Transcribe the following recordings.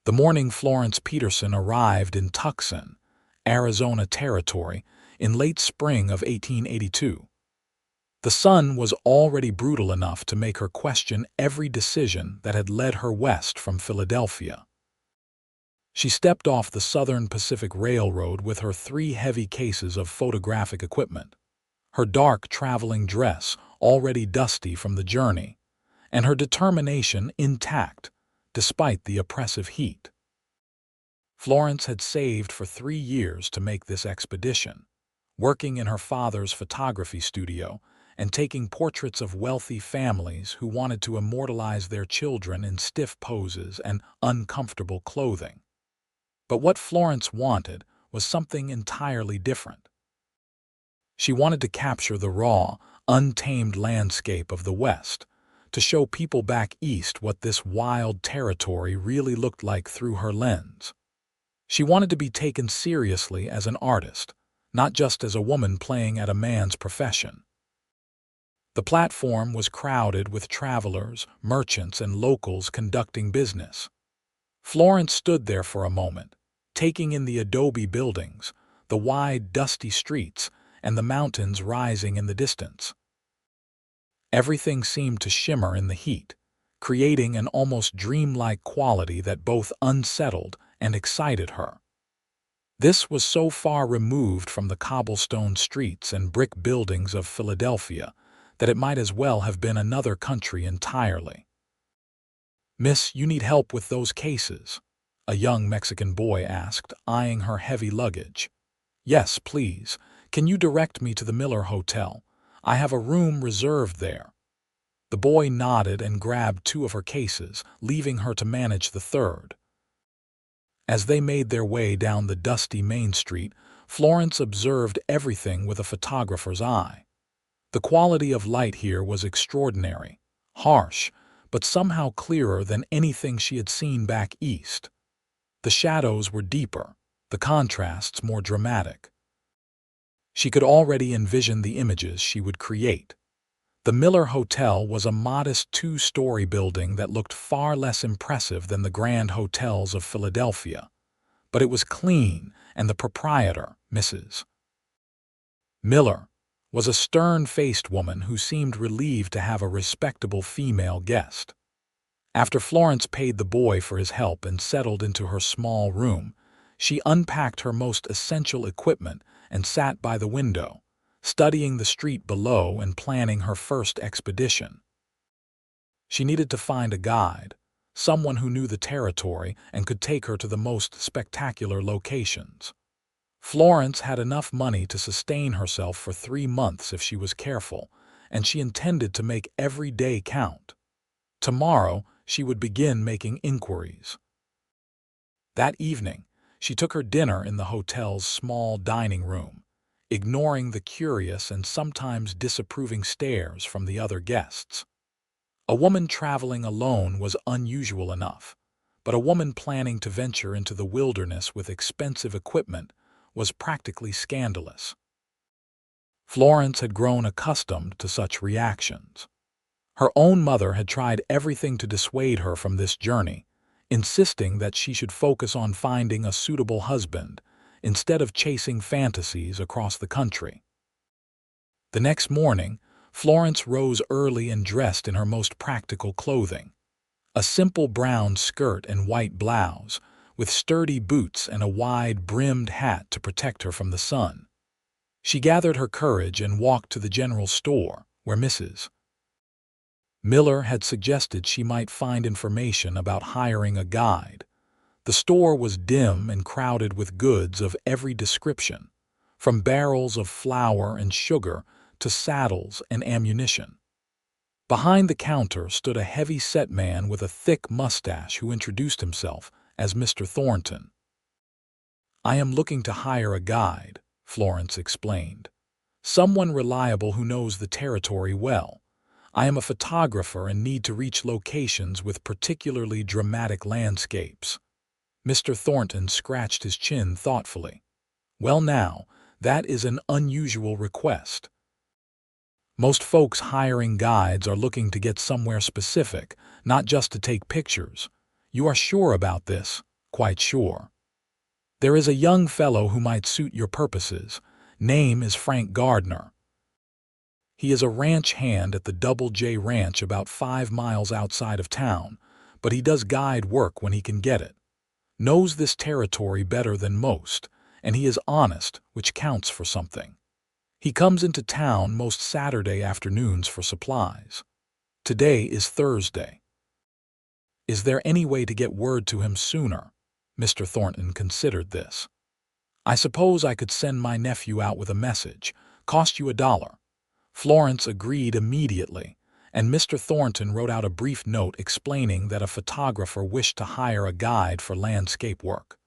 The morning Florence Peterson arrived in Tucson, Arizona Territory, in late spring of 1882. The sun was already brutal enough to make her question every decision that had led her west from Philadelphia. She stepped off the Southern Pacific Railroad with her 3 heavy cases of photographic equipment, her dark traveling dress already dusty from the journey, and her determination intact despite the oppressive heat. Florence had saved for 3 years to make this expedition, working in her father's photography studio and taking portraits of wealthy families who wanted to immortalize their children in stiff poses and uncomfortable clothing. But what Florence wanted was something entirely different. She wanted to capture the raw, untamed landscape of the West, to show people back east what this wild territory really looked like through her lens. She wanted to be taken seriously as an artist, not just as a woman playing at a man's profession. The platform was crowded with travelers, merchants, and locals conducting business. Florence stood there for a moment, taking in the adobe buildings, the wide, dusty streets, and the mountains rising in the distance. Everything seemed to shimmer in the heat, creating an almost dreamlike quality that both unsettled and excited her. This was so far removed from the cobblestone streets and brick buildings of Philadelphia that it might as well have been another country entirely. "Miss, you need help with those cases?" a young Mexican boy asked, eyeing her heavy luggage. "Yes, please. Can you direct me to the Miller Hotel? I have a room reserved there." The boy nodded and grabbed 2 of her cases, leaving her to manage the third. As they made their way down the dusty Main Street, Florence observed everything with a photographer's eye. The quality of light here was extraordinary, harsh, but somehow clearer than anything she had seen back east. The shadows were deeper, the contrasts more dramatic. She could already envision the images she would create. The Miller Hotel was a modest 2-story building that looked far less impressive than the grand hotels of Philadelphia, but it was clean, and the proprietor, Mrs. Miller, was a stern-faced woman who seemed relieved to have a respectable female guest. After Florence paid the boy for his help and settled into her small room, she unpacked her most essential equipment and sat by the window, studying the street below and planning her first expedition. She needed to find a guide, someone who knew the territory and could take her to the most spectacular locations. Florence had enough money to sustain herself for 3 months if she was careful, and she intended to make every day count. Tomorrow, she would begin making inquiries. That evening, she took her dinner in the hotel's small dining room, ignoring the curious and sometimes disapproving stares from the other guests. A woman traveling alone was unusual enough, but a woman planning to venture into the wilderness with expensive equipment was practically scandalous. Florence had grown accustomed to such reactions. Her own mother had tried everything to dissuade her from this journey, insisting that she should focus on finding a suitable husband instead of chasing fantasies across the country. The next morning, Florence rose early and dressed in her most practical clothing, a simple brown skirt and white blouse, with sturdy boots and a wide-brimmed hat to protect her from the sun. She gathered her courage and walked to the general store, where Mrs. Miller had suggested she might find information about hiring a guide. The store was dim and crowded with goods of every description, from barrels of flour and sugar to saddles and ammunition. Behind the counter stood a heavy-set man with a thick mustache who introduced himself as Mr. Thornton. "I am looking to hire a guide," Florence explained. "Someone reliable who knows the territory well. I am a photographer and need to reach locations with particularly dramatic landscapes." Mr. Thornton scratched his chin thoughtfully. "Well now, that is an unusual request. Most folks hiring guides are looking to get somewhere specific, not just to take pictures. You are sure about this?" quite sure. There is a young fellow who might suit your purposes. Name is Frank Gardner. He is a ranch hand at the Double J Ranch about 5 miles outside of town, but he does guide work when he can get it. Knows this territory better than most, and he is honest, which counts for something. He comes into town most Saturday afternoons for supplies. Today is Thursday. Is there any way to get word to him sooner? Mr. Thornton considered this. I suppose I could send my nephew out with a message. Cost you $1. Florence agreed immediately, and Mr. Thornton wrote out a brief note explaining that a photographer wished to hire a guide for landscape work.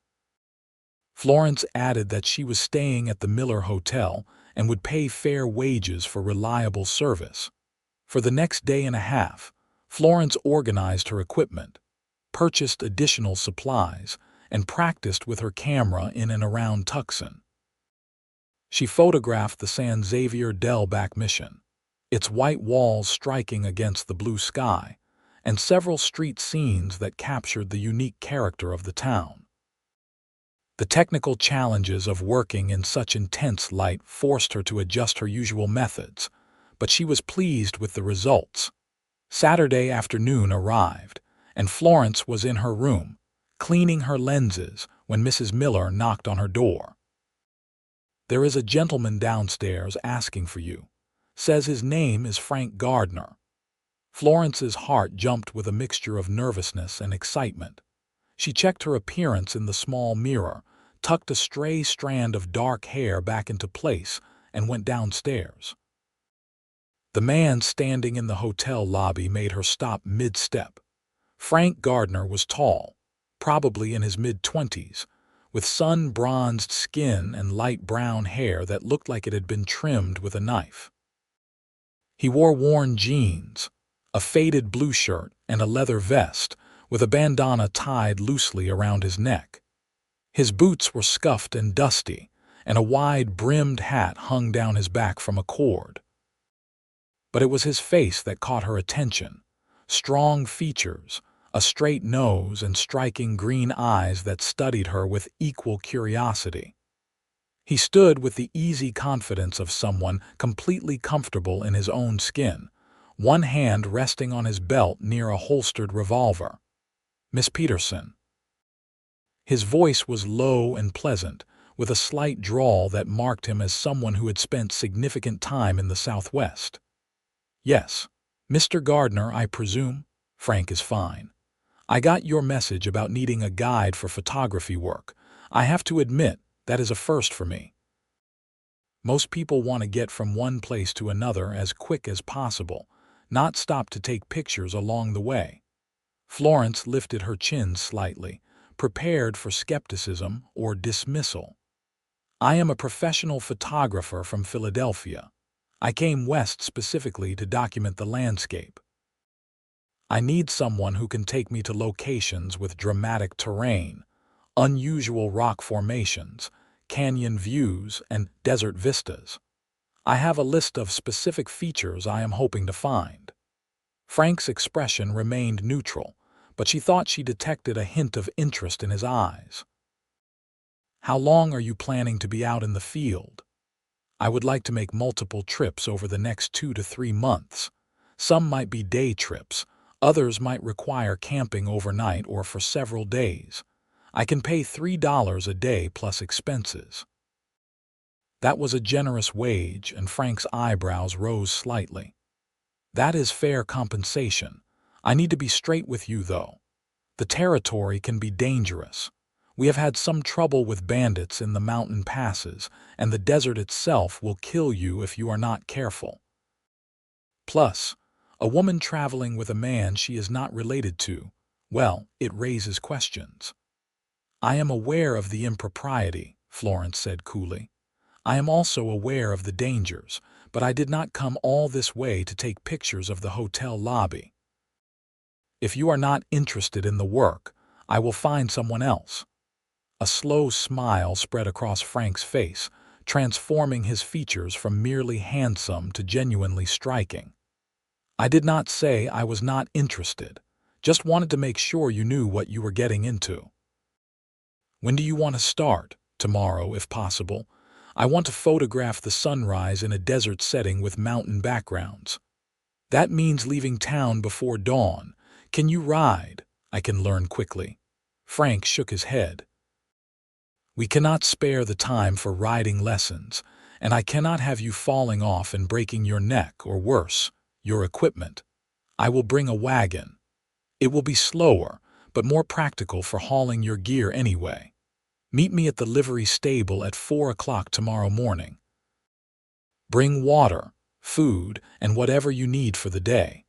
Florence added that she was staying at the Miller Hotel and would pay fair wages for reliable service. For the next day and a half, Florence organized her equipment, purchased additional supplies, and practiced with her camera in and around Tucson. She photographed the San Xavier del Bac Mission, its white walls striking against the blue sky, and several street scenes that captured the unique character of the town. The technical challenges of working in such intense light forced her to adjust her usual methods, but she was pleased with the results. Saturday afternoon arrived, and Florence was in her room, cleaning her lenses, when Mrs. Miller knocked on her door. There is a gentleman downstairs asking for you. Says his name is Frank Gardner. Florence's heart jumped with a mixture of nervousness and excitement. She checked her appearance in the small mirror, tucked a stray strand of dark hair back into place, and went downstairs. The man standing in the hotel lobby made her stop mid-step. Frank Gardner was tall, probably in his mid-20s, with sun-bronzed skin and light brown hair that looked like it had been trimmed with a knife. He wore worn jeans, a faded blue shirt, and a leather vest, with a bandana tied loosely around his neck. His boots were scuffed and dusty, and a wide-brimmed hat hung down his back from a cord. But it was his face that caught her attention. Strong features, a straight nose, and striking green eyes that studied her with equal curiosity. He stood with the easy confidence of someone completely comfortable in his own skin, one hand resting on his belt near a holstered revolver. Miss Peterson. His voice was low and pleasant, with a slight drawl that marked him as someone who had spent significant time in the Southwest. Yes, Mr. Gardner, I presume? Frank is fine. I got your message about needing a guide for photography work. I have to admit, that is a first for me. Most people want to get from one place to another as quick as possible, not stop to take pictures along the way. Florence lifted her chin slightly, prepared for skepticism or dismissal. I am a professional photographer from Philadelphia. I came west specifically to document the landscape. I need someone who can take me to locations with dramatic terrain, unusual rock formations, canyon views, and desert vistas. I have a list of specific features I am hoping to find. Frank's expression remained neutral, but she thought she detected a hint of interest in his eyes. How long are you planning to be out in the field? I would like to make multiple trips over the next 2 to 3 months. Some might be day trips, others might require camping overnight or for several days. I can pay $3 a day plus expenses. That was a generous wage, and Frank's eyebrows rose slightly. That is fair compensation. I need to be straight with you, though. The territory can be dangerous. We have had some trouble with bandits in the mountain passes, and the desert itself will kill you if you are not careful. Plus, a woman traveling with a man she is not related to, well, it raises questions. I am aware of the impropriety, Florence said coolly. I am also aware of the dangers, but I did not come all this way to take pictures of the hotel lobby. If you are not interested in the work, I will find someone else. A slow smile spread across Frank's face, transforming his features from merely handsome to genuinely striking. I did not say I was not interested, just wanted to make sure you knew what you were getting into. When do you want to start? Tomorrow, if possible. I want to photograph the sunrise in a desert setting with mountain backgrounds. That means leaving town before dawn. Can you ride? I can learn quickly. Frank shook his head. We cannot spare the time for riding lessons, and I cannot have you falling off and breaking your neck, or worse, your equipment. I will bring a wagon. It will be slower, but more practical for hauling your gear anyway. Meet me at the livery stable at 4 o'clock tomorrow morning. Bring water, food, and whatever you need for the day.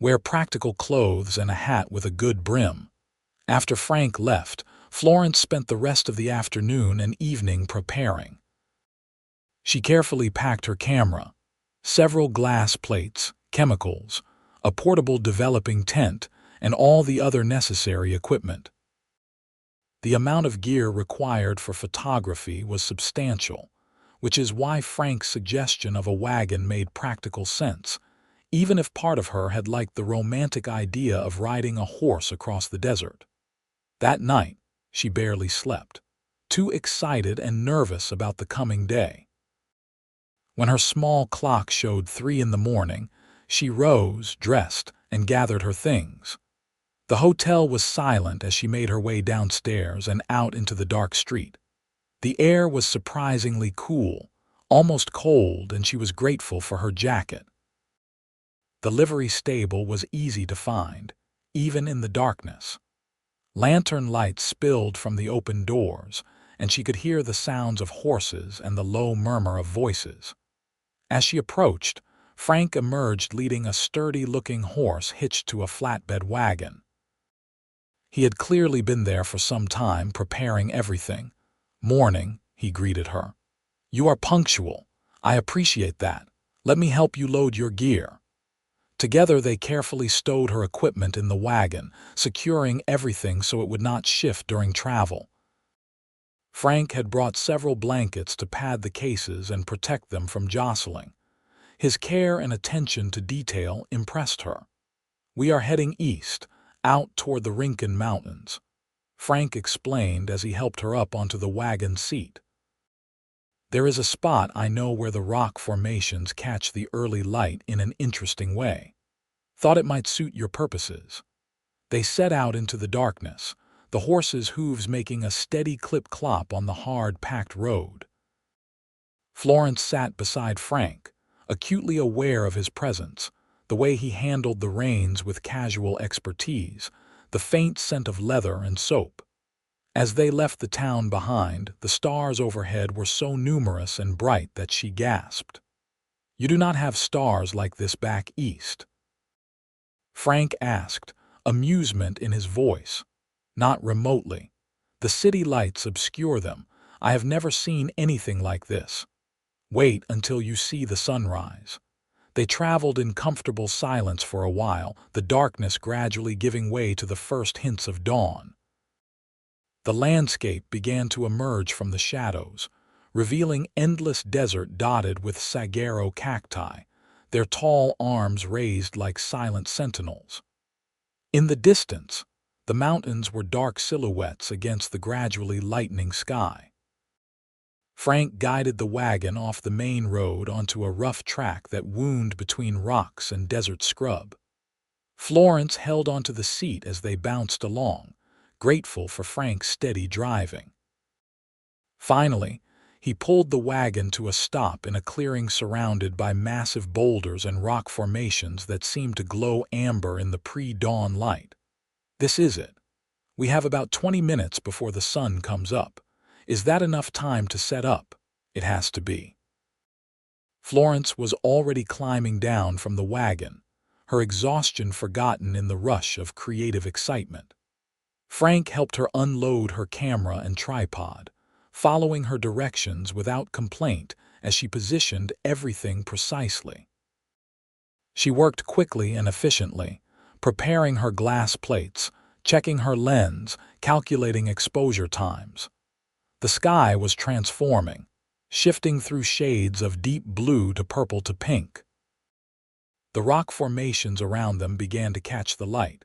Wear practical clothes and a hat with a good brim. After Frank left, Florence spent the rest of the afternoon and evening preparing. She carefully packed her camera, several glass plates, chemicals, a portable developing tent, and all the other necessary equipment. The amount of gear required for photography was substantial, which is why Frank's suggestion of a wagon made practical sense, even if part of her had liked the romantic idea of riding a horse across the desert. That night, she barely slept, too excited and nervous about the coming day. When her small clock showed 3 in the morning, she rose, dressed, and gathered her things. The hotel was silent as she made her way downstairs and out into the dark street. The air was surprisingly cool, almost cold, and she was grateful for her jacket. The livery stable was easy to find, even in the darkness. Lantern lights spilled from the open doors, and she could hear the sounds of horses and the low murmur of voices. As she approached, Frank emerged leading a sturdy-looking horse hitched to a flatbed wagon. He had clearly been there for some time, preparing everything. "Morning," he greeted her. "You are punctual. I appreciate that. Let me help you load your gear." Together they carefully stowed her equipment in the wagon, securing everything so it would not shift during travel. Frank had brought several blankets to pad the cases and protect them from jostling. His care and attention to detail impressed her. "We are heading east, out toward the Rincon Mountains," Frank explained as he helped her up onto the wagon seat. "There is a spot I know where the rock formations catch the early light in an interesting way. Thought it might suit your purposes." They set out into the darkness, the horses' hooves making a steady clip-clop on the hard, packed road. Florence sat beside Frank, acutely aware of his presence, the way he handled the reins with casual expertise, the faint scent of leather and soap. As they left the town behind, the stars overhead were so numerous and bright that she gasped. "You do not have stars like this back east?" Frank asked, amusement in his voice. "Not remotely. The city lights obscure them. I have never seen anything like this. Wait until you see the sunrise." They traveled in comfortable silence for a while, the darkness gradually giving way to the first hints of dawn. The landscape began to emerge from the shadows, revealing endless desert dotted with saguaro cacti, their tall arms raised like silent sentinels. In the distance, the mountains were dark silhouettes against the gradually lightening sky. Frank guided the wagon off the main road onto a rough track that wound between rocks and desert scrub. Florence held onto the seat as they bounced along, grateful for Frank's steady driving. Finally, he pulled the wagon to a stop in a clearing surrounded by massive boulders and rock formations that seemed to glow amber in the pre-dawn light. "This is it. We have about 20 minutes before the sun comes up. Is that enough time to set up?" "It has to be." Florence was already climbing down from the wagon, her exhaustion forgotten in the rush of creative excitement. Frank helped her unload her camera and tripod, following her directions without complaint as she positioned everything precisely. She worked quickly and efficiently, preparing her glass plates, checking her lens, calculating exposure times. The sky was transforming, shifting through shades of deep blue to purple to pink. The rock formations around them began to catch the light,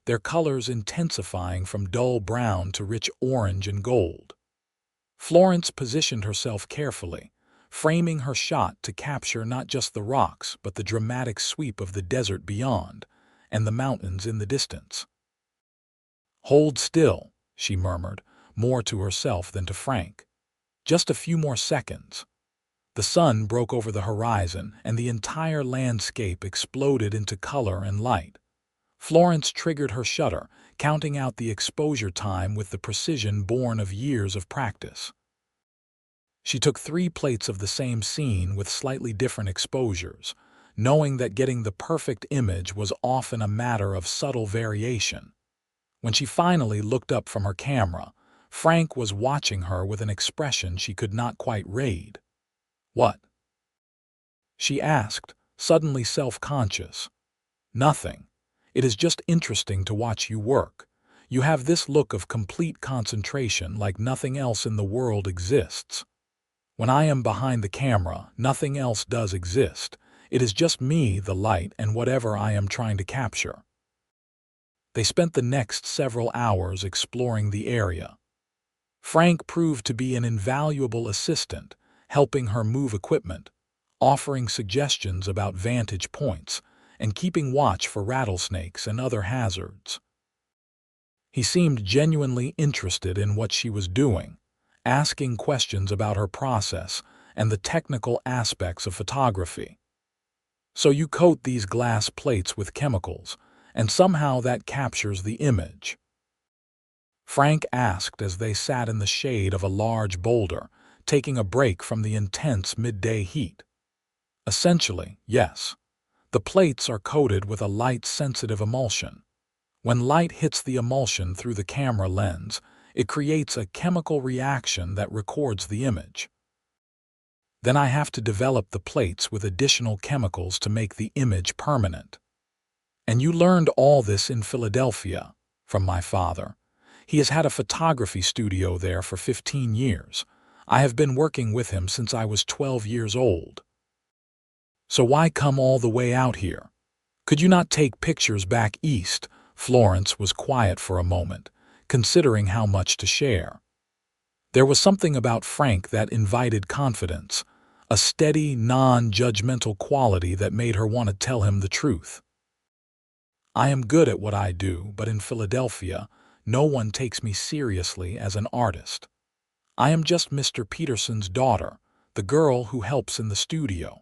their colors intensifying from dull brown to rich orange and gold. Florence positioned herself carefully, framing her shot to capture not just the rocks but the dramatic sweep of the desert beyond and the mountains in the distance. "Hold still," she murmured, more to herself than to Frank. "Just a few more seconds." The sun broke over the horizon, and the entire landscape exploded into color and light. Florence triggered her shutter, counting out the exposure time with the precision born of years of practice. She took 3 plates of the same scene with slightly different exposures, knowing that getting the perfect image was often a matter of subtle variation. When she finally looked up from her camera, Frank was watching her with an expression she could not quite read. "What?" she asked, suddenly self-conscious. "Nothing. It is just interesting to watch you work. You have this look of complete concentration like nothing else in the world exists. When I am behind the camera, nothing else does exist. It is just me, the light, and whatever I am trying to capture." They spent the next several hours exploring the area. Frank proved to be an invaluable assistant, helping her move equipment, offering suggestions about vantage points, and keeping watch for rattlesnakes and other hazards. He seemed genuinely interested in what she was doing, asking questions about her process and the technical aspects of photography. "So you coat these glass plates with chemicals, and somehow that captures the image?" Frank asked as they sat in the shade of a large boulder, taking a break from the intense midday heat. "Essentially, yes. The plates are coated with a light-sensitive emulsion. When light hits the emulsion through the camera lens, it creates a chemical reaction that records the image. Then I have to develop the plates with additional chemicals to make the image permanent. And you learned all this in Philadelphia, from my father. He has had a photography studio there for 15 years. I have been working with him since I was 12 years old. So why come all the way out here? Could you not take pictures back east?" Florence was quiet for a moment, considering how much to share. There was something about Frank that invited confidence, a steady, non-judgmental quality that made her want to tell him the truth. "I am good at what I do, but in Philadelphia, no one takes me seriously as an artist. I am just Mr. Peterson's daughter, the girl who helps in the studio."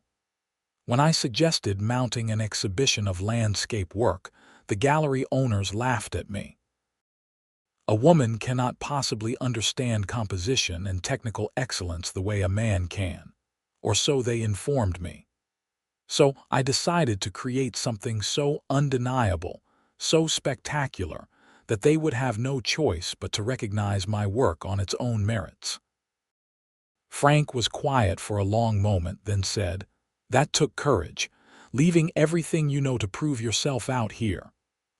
When I suggested mounting an exhibition of landscape work, the gallery owners laughed at me. "A woman cannot possibly understand composition and technical excellence the way a man can," or so they informed me. So I decided to create something so undeniable, so spectacular, that they would have no choice but to recognize my work on its own merits. Frank was quiet for a long moment, then said, "That took courage, leaving everything you know to prove yourself out here.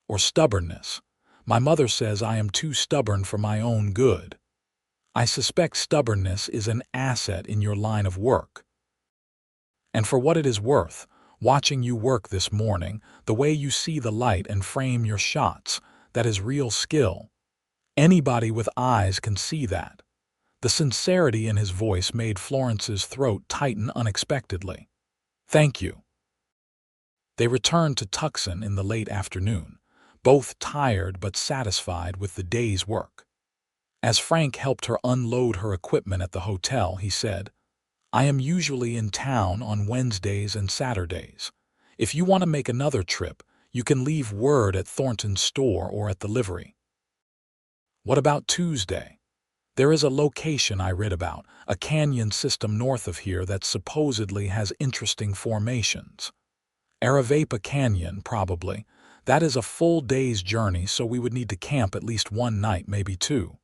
Or stubbornness. My mother says I am too stubborn for my own good. I suspect stubbornness is an asset in your line of work. And for what it is worth, watching you work this morning, the way you see the light and frame your shots, that is real skill. Anybody with eyes can see that." The sincerity in his voice made Florence's throat tighten unexpectedly. "Thank you." They returned to Tucson in the late afternoon, both tired but satisfied with the day's work. As Frank helped her unload her equipment at the hotel, he said, "I am usually in town on Wednesdays and Saturdays. If you want to make another trip, you can leave word at Thornton's store or at the livery." "What about Tuesday?" "There is a location I read about, a canyon system north of here that supposedly has interesting formations. Aravaipa Canyon, probably. That is a full day's journey, so we would need to camp at least one night, maybe 2.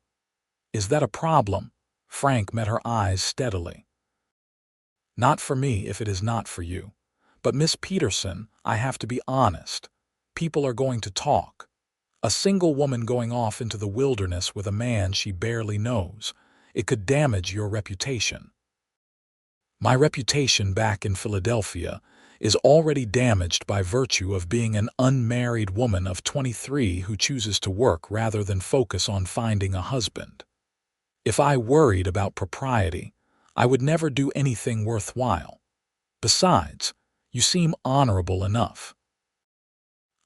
"Is that a problem?" Frank met her eyes steadily. "Not for me if it is not for you. But Miss Peterson, I have to be honest. People are going to talk. A single woman going off into the wilderness with a man she barely knows. It could damage your reputation." "My reputation back in Philadelphia is already damaged by virtue of being an unmarried woman of 23 who chooses to work rather than focus on finding a husband. If I worried about propriety, I would never do anything worthwhile. Besides, you seem honorable enough.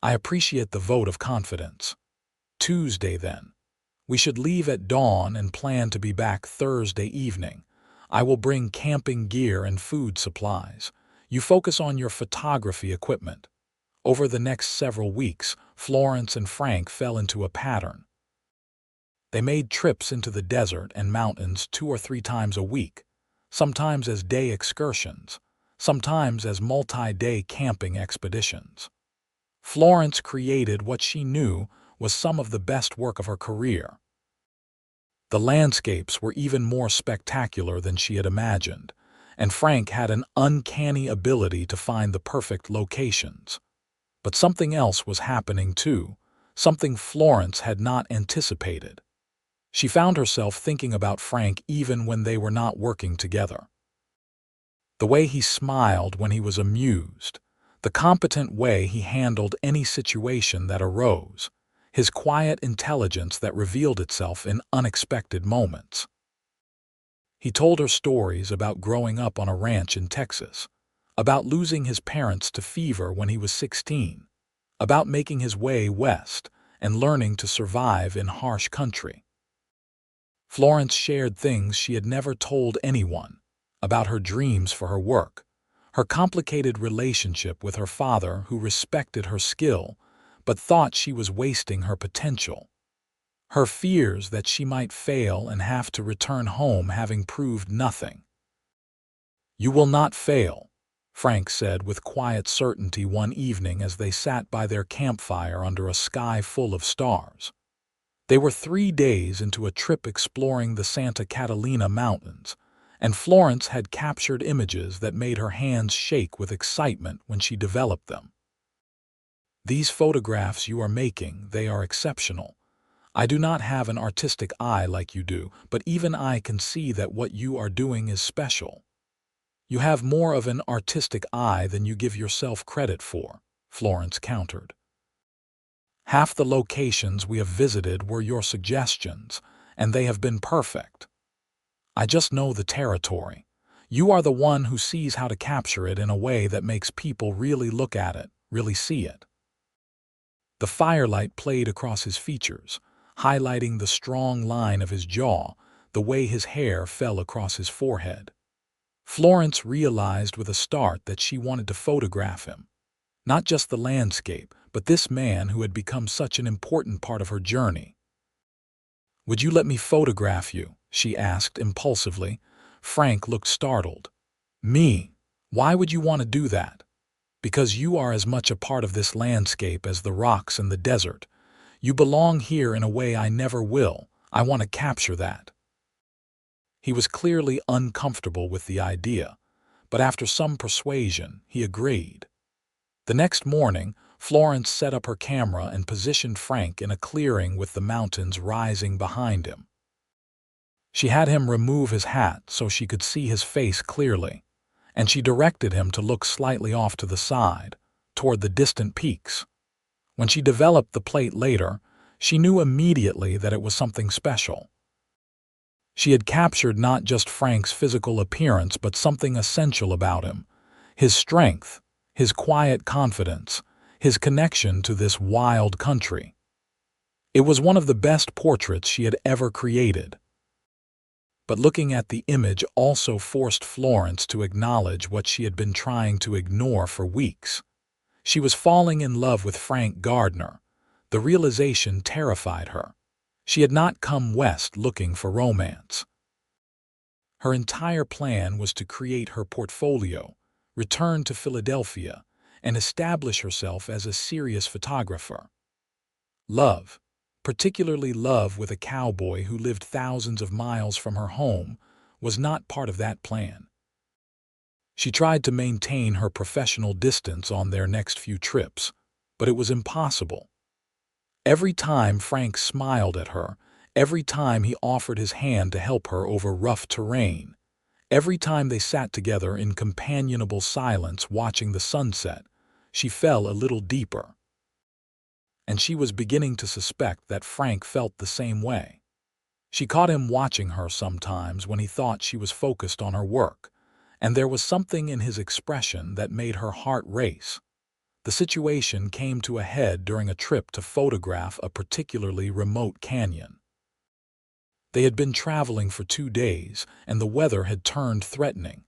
I appreciate the vote of confidence. Tuesday, then. We should leave at dawn and plan to be back Thursday evening. I will bring camping gear and food supplies. You focus on your photography equipment. Over the next several weeks, Florence and Frank fell into a pattern. They made trips into the desert and mountains 2 or 3 times a week, sometimes as day excursions, sometimes as multi-day camping expeditions. Florence created what she knew was some of the best work of her career. The landscapes were even more spectacular than she had imagined, and Frank had an uncanny ability to find the perfect locations. But something else was happening too, something Florence had not anticipated. She found herself thinking about Frank even when they were not working together. The way he smiled when he was amused, the competent way he handled any situation that arose, his quiet intelligence that revealed itself in unexpected moments. He told her stories about growing up on a ranch in Texas, about losing his parents to fever when he was 16, about making his way west and learning to survive in harsh country. Florence shared things she had never told anyone, about her dreams for her work, her complicated relationship with her father who respected her skill but thought she was wasting her potential, her fears that she might fail and have to return home having proved nothing. "You will not fail," Frank said with quiet certainty one evening as they sat by their campfire under a sky full of stars. They were 3 days into a trip exploring the Santa Catalina Mountains, and Florence had captured images that made her hands shake with excitement when she developed them. "These photographs you are making, they are exceptional. I do not have an artistic eye like you do, but even I can see that what you are doing is special." "You have more of an artistic eye than you give yourself credit for," Florence countered. "Half the locations we have visited were your suggestions, and they have been perfect. I just know the territory. You are the one who sees how to capture it in a way that makes people really look at it, really see it." The firelight played across his features, highlighting the strong line of his jaw, the way his hair fell across his forehead. Florence realized with a start that she wanted to photograph him. Not just the landscape, but this man who had become such an important part of her journey. "Would you let me photograph you?" she asked impulsively. Frank looked startled. "Me? Why would you want to do that?" "Because you are as much a part of this landscape as the rocks and the desert. You belong here in a way I never will. I want to capture that." He was clearly uncomfortable with the idea, but after some persuasion, he agreed. The next morning, Florence set up her camera and positioned Frank in a clearing with the mountains rising behind him. She had him remove his hat so she could see his face clearly, and she directed him to look slightly off to the side, toward the distant peaks. When she developed the plate later, she knew immediately that it was something special. She had captured not just Frank's physical appearance but something essential about him, his strength, his quiet confidence, his connection to this wild country. It was one of the best portraits she had ever created. But looking at the image also forced Florence to acknowledge what she had been trying to ignore for weeks. She was falling in love with Frank Gardner. The realization terrified her. She had not come west looking for romance. Her entire plan was to create her portfolio, return to Philadelphia, and establish herself as a serious photographer. Love, particularly love with a cowboy who lived thousands of miles from her home, was not part of that plan. She tried to maintain her professional distance on their next few trips, but it was impossible. Every time Frank smiled at her, every time he offered his hand to help her over rough terrain, Every time they sat together in companionable silence watching the sunset, she fell a little deeper. And she was beginning to suspect that Frank felt the same way. She caught him watching her sometimes when he thought she was focused on her work, and there was something in his expression that made her heart race. The situation came to a head during a trip to photograph a particularly remote canyon. They had been traveling for 2 days, and the weather had turned threatening.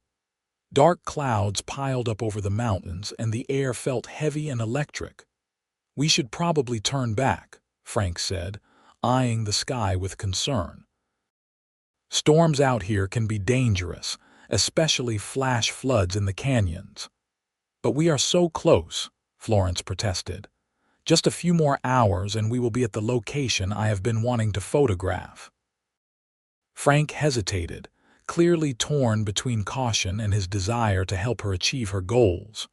Dark clouds piled up over the mountains, and the air felt heavy and electric. "We should probably turn back," Frank said, eyeing the sky with concern. "Storms out here can be dangerous, especially flash floods in the canyons." "But we are so close," Florence protested. "Just a few more hours and we will be at the location I have been wanting to photograph." Frank hesitated, clearly torn between caution and his desire to help her achieve her goals.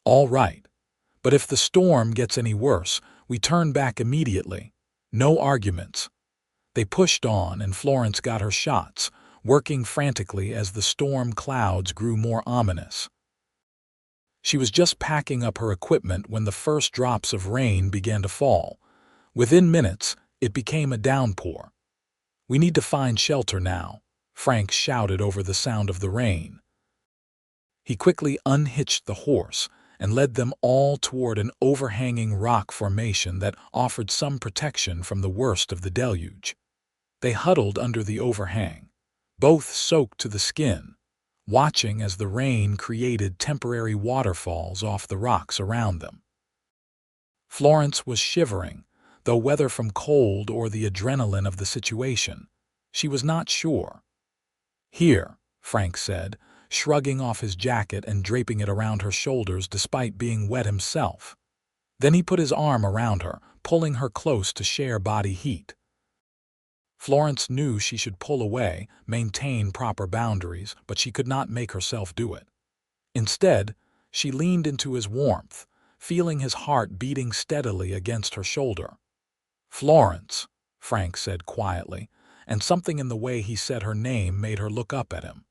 "All right, but if the storm gets any worse, we turn back immediately. No arguments." They pushed on, and Florence got her shots, working frantically as the storm clouds grew more ominous. She was just packing up her equipment when the first drops of rain began to fall. Within minutes, it became a downpour. "We need to find shelter now," Frank shouted over the sound of the rain. He quickly unhitched the horse and led them all toward an overhanging rock formation that offered some protection from the worst of the deluge. They huddled under the overhang, both soaked to the skin, watching as the rain created temporary waterfalls off the rocks around them. Florence was shivering, though whether from cold or the adrenaline of the situation, she was not sure. "Here," Frank said, shrugging off his jacket and draping it around her shoulders despite being wet himself. Then he put his arm around her, pulling her close to share body heat. Florence knew she should pull away, maintain proper boundaries, but she could not make herself do it. Instead, she leaned into his warmth, feeling his heart beating steadily against her shoulder. "Florence," Frank said quietly, and something in the way he said her name made her look up at him.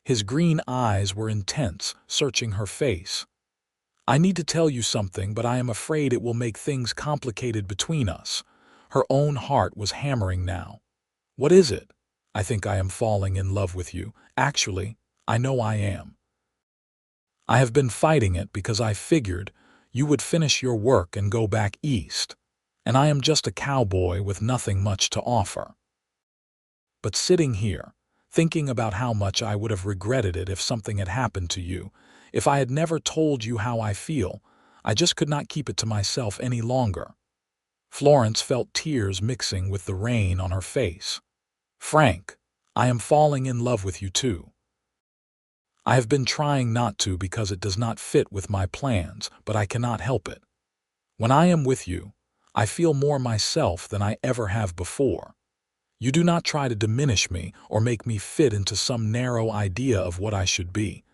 His green eyes were intense, searching her face. "I need to tell you something, but I am afraid it will make things complicated between us." Her own heart was hammering now. "What is it?" "I think I am falling in love with you. Actually, I know I am. I have been fighting it because I figured you would finish your work and go back east, and I am just a cowboy with nothing much to offer. But sitting here, thinking about how much I would have regretted it if something had happened to you, if I had never told you how I feel, I just could not keep it to myself any longer." Florence felt tears mixing with the rain on her face. "Frank, I am falling in love with you too. I have been trying not to because it does not fit with my plans, but I cannot help it. When I am with you, I feel more myself than I ever have before. You do not try to diminish me or make me fit into some narrow idea of what I should be.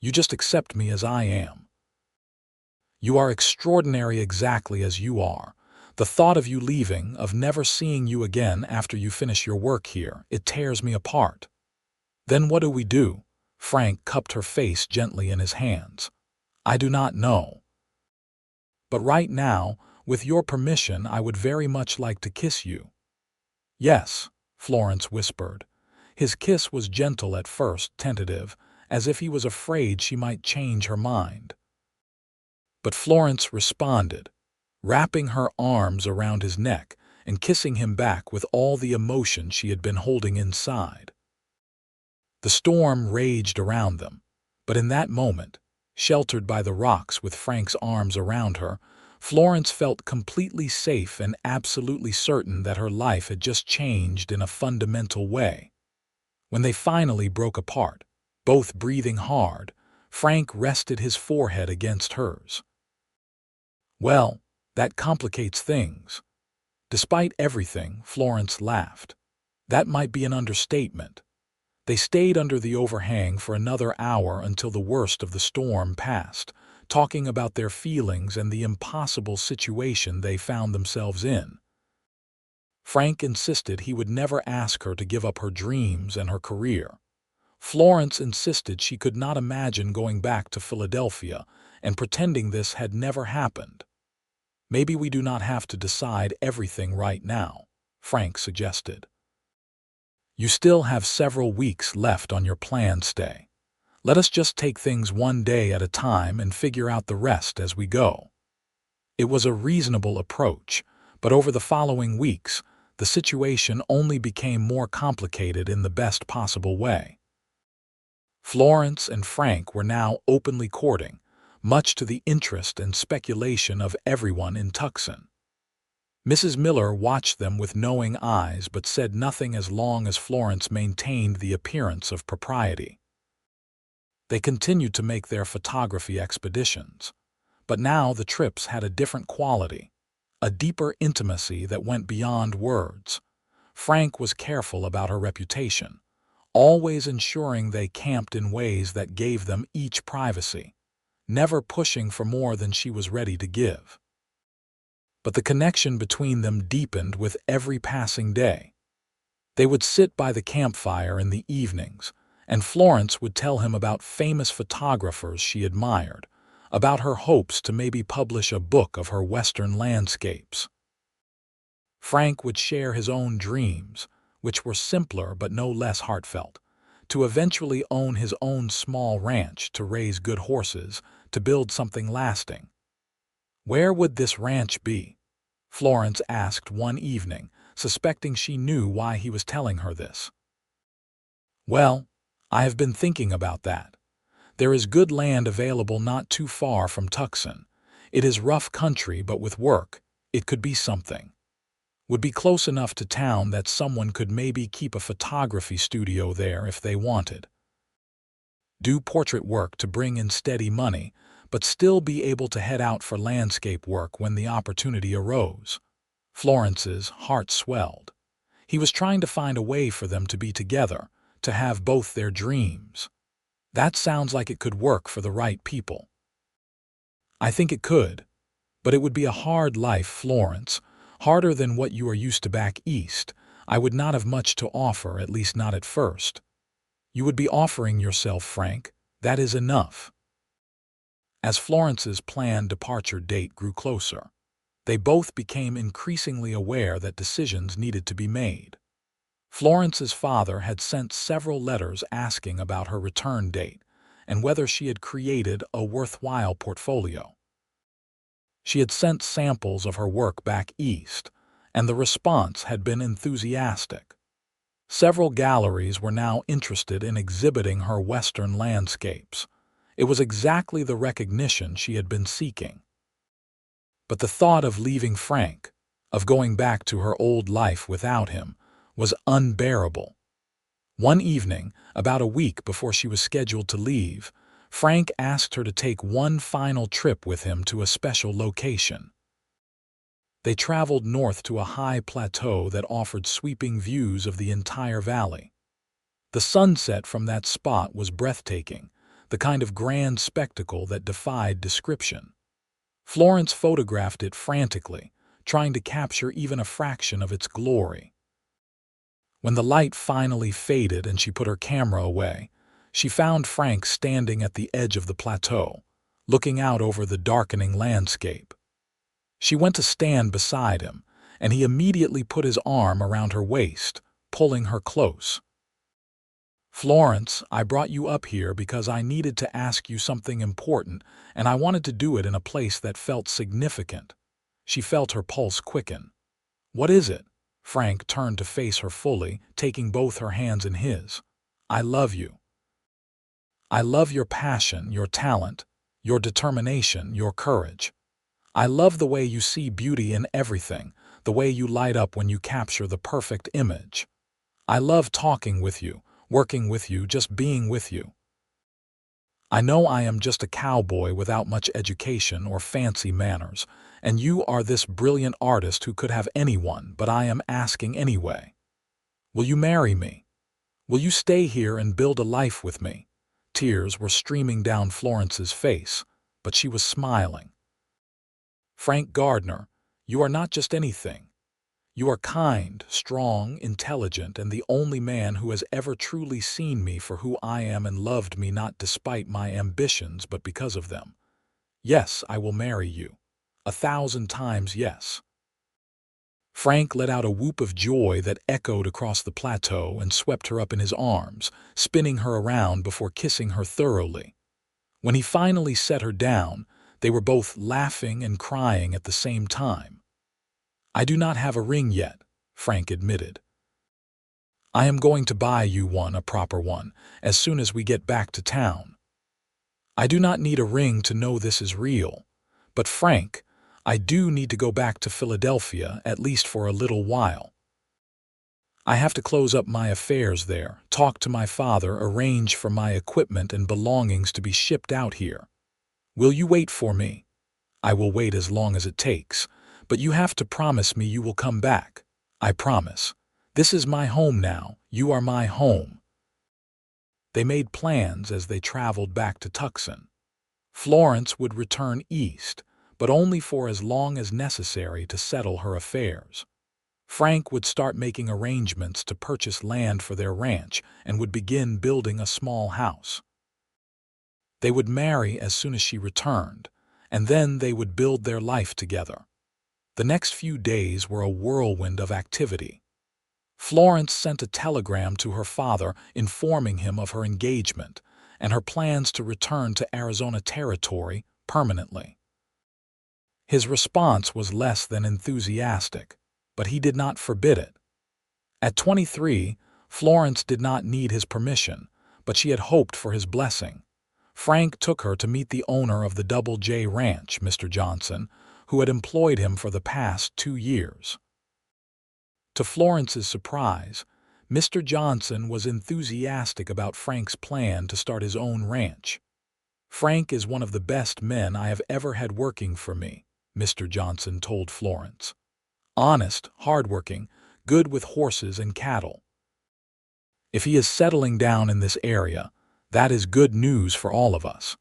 You just accept me as I am. You are extraordinary exactly as you are. The thought of you leaving, of never seeing you again after you finish your work here, it tears me apart." "Then what do we do?" Frank cupped her face gently in his hands. "I do not know. But right now, with your permission, I would very much like to kiss you." "Yes," Florence whispered. His kiss was gentle at first, tentative, as if he was afraid she might change her mind. But Florence responded, wrapping her arms around his neck and kissing him back with all the emotion she had been holding inside. The storm raged around them, but in that moment, sheltered by the rocks with Frank's arms around her, Florence felt completely safe and absolutely certain that her life had just changed in a fundamental way. When they finally broke apart, both breathing hard, Frank rested his forehead against hers. "Well, that complicates things." Despite everything, Florence laughed. "That might be an understatement." They stayed under the overhang for another hour until the worst of the storm passed, talking about their feelings and the impossible situation they found themselves in. Frank insisted he would never ask her to give up her dreams and her career. Florence insisted she could not imagine going back to Philadelphia and pretending this had never happened. "Maybe we do not have to decide everything right now," Frank suggested. "You still have several weeks left on your planned stay. Let us just take things one day at a time and figure out the rest as we go." It was a reasonable approach, but over the following weeks, the situation only became more complicated in the best possible way. Florence and Frank were now openly courting, much to the interest and speculation of everyone in Tucson. Mrs. Miller watched them with knowing eyes but said nothing as long as Florence maintained the appearance of propriety. They continued to make their photography expeditions, but now the trips had a different quality, a deeper intimacy that went beyond words. Frank was careful about her reputation, always ensuring they camped in ways that gave them each privacy, never pushing for more than she was ready to give. But the connection between them deepened with every passing day. They would sit by the campfire in the evenings, and Florence would tell him about famous photographers she admired, about her hopes to maybe publish a book of her Western landscapes. Frank would share his own dreams, which were simpler but no less heartfelt, to eventually own his own small ranch, to raise good horses, to build something lasting. Where would this ranch be? Florence asked one evening, suspecting she knew why he was telling her this. "Well, I have been thinking about that. There is good land available not too far from Tucson. It is rough country, but with work, it could be something. Would be close enough to town that someone could maybe keep a photography studio there if they wanted. Do portrait work to bring in steady money, but still be able to head out for landscape work when the opportunity arose." Florence's heart swelled. He was trying to find a way for them to be together, to have both their dreams. "That sounds like it could work for the right people." "I think it could, but it would be a hard life, Florence, harder than what you are used to back east. I would not have much to offer, at least not at first. You would be offering yourself, Frank. That is enough." As Florence's planned departure date grew closer, they both became increasingly aware that decisions needed to be made. Florence's father had sent several letters asking about her return date and whether she had created a worthwhile portfolio. She had sent samples of her work back east, and the response had been enthusiastic. Several galleries were now interested in exhibiting her Western landscapes. It was exactly the recognition she had been seeking. But the thought of leaving Frank, of going back to her old life without him, was unbearable. One evening, about a week before she was scheduled to leave, Frank asked her to take one final trip with him to a special location. They traveled north to a high plateau that offered sweeping views of the entire valley. The sunset from that spot was breathtaking, the kind of grand spectacle that defied description. Florence photographed it frantically, trying to capture even a fraction of its glory. When the light finally faded and she put her camera away, she found Frank standing at the edge of the plateau, looking out over the darkening landscape. She went to stand beside him, and he immediately put his arm around her waist, pulling her close. "Florence, I brought you up here because I needed to ask you something important, and I wanted to do it in a place that felt significant." She felt her pulse quicken. "What is it?" Frank turned to face her fully, taking both her hands in his. "I love you. I love your passion, your talent, your determination, your courage. I love the way you see beauty in everything, the way you light up when you capture the perfect image. I love talking with you, working with you, just being with you. I know I am just a cowboy without much education or fancy manners, and you are this brilliant artist who could have anyone, but I am asking anyway. Will you marry me? Will you stay here and build a life with me?" Tears were streaming down Florence's face, but she was smiling. "Frank Gardner, you are not just anything. You are kind, strong, intelligent, and the only man who has ever truly seen me for who I am and loved me not despite my ambitions but because of them. Yes, I will marry you. 1,000 times yes." Frank let out a whoop of joy that echoed across the plateau and swept her up in his arms, spinning her around before kissing her thoroughly. When he finally set her down, they were both laughing and crying at the same time. "I do not have a ring yet," Frank admitted. "I am going to buy you one, a proper one, as soon as we get back to town. I do not need a ring to know this is real. But Frank, I do need to go back to Philadelphia, at least for a little while. I have to close up my affairs there, talk to my father, arrange for my equipment and belongings to be shipped out here. Will you wait for me? I will wait as long as it takes, but you have to promise me you will come back. I promise. This is my home now. You are my home." They made plans as they traveled back to Tucson. Florence would return east, but only for as long as necessary to settle her affairs. Frank would start making arrangements to purchase land for their ranch and would begin building a small house. They would marry as soon as she returned, and then they would build their life together. The next few days were a whirlwind of activity. Florence sent a telegram to her father informing him of her engagement and her plans to return to Arizona Territory permanently. His response was less than enthusiastic, but he did not forbid it. At 23, Florence did not need his permission, but she had hoped for his blessing. Frank took her to meet the owner of the Double J Ranch, Mr. Johnson, who had employed him for the past 2 years. To Florence's surprise, Mr. Johnson was enthusiastic about Frank's plan to start his own ranch. "Frank is one of the best men I have ever had working for me," Mr. Johnson told Florence. "Honest, hardworking, good with horses and cattle. If he is settling down in this area, that is good news for all of us.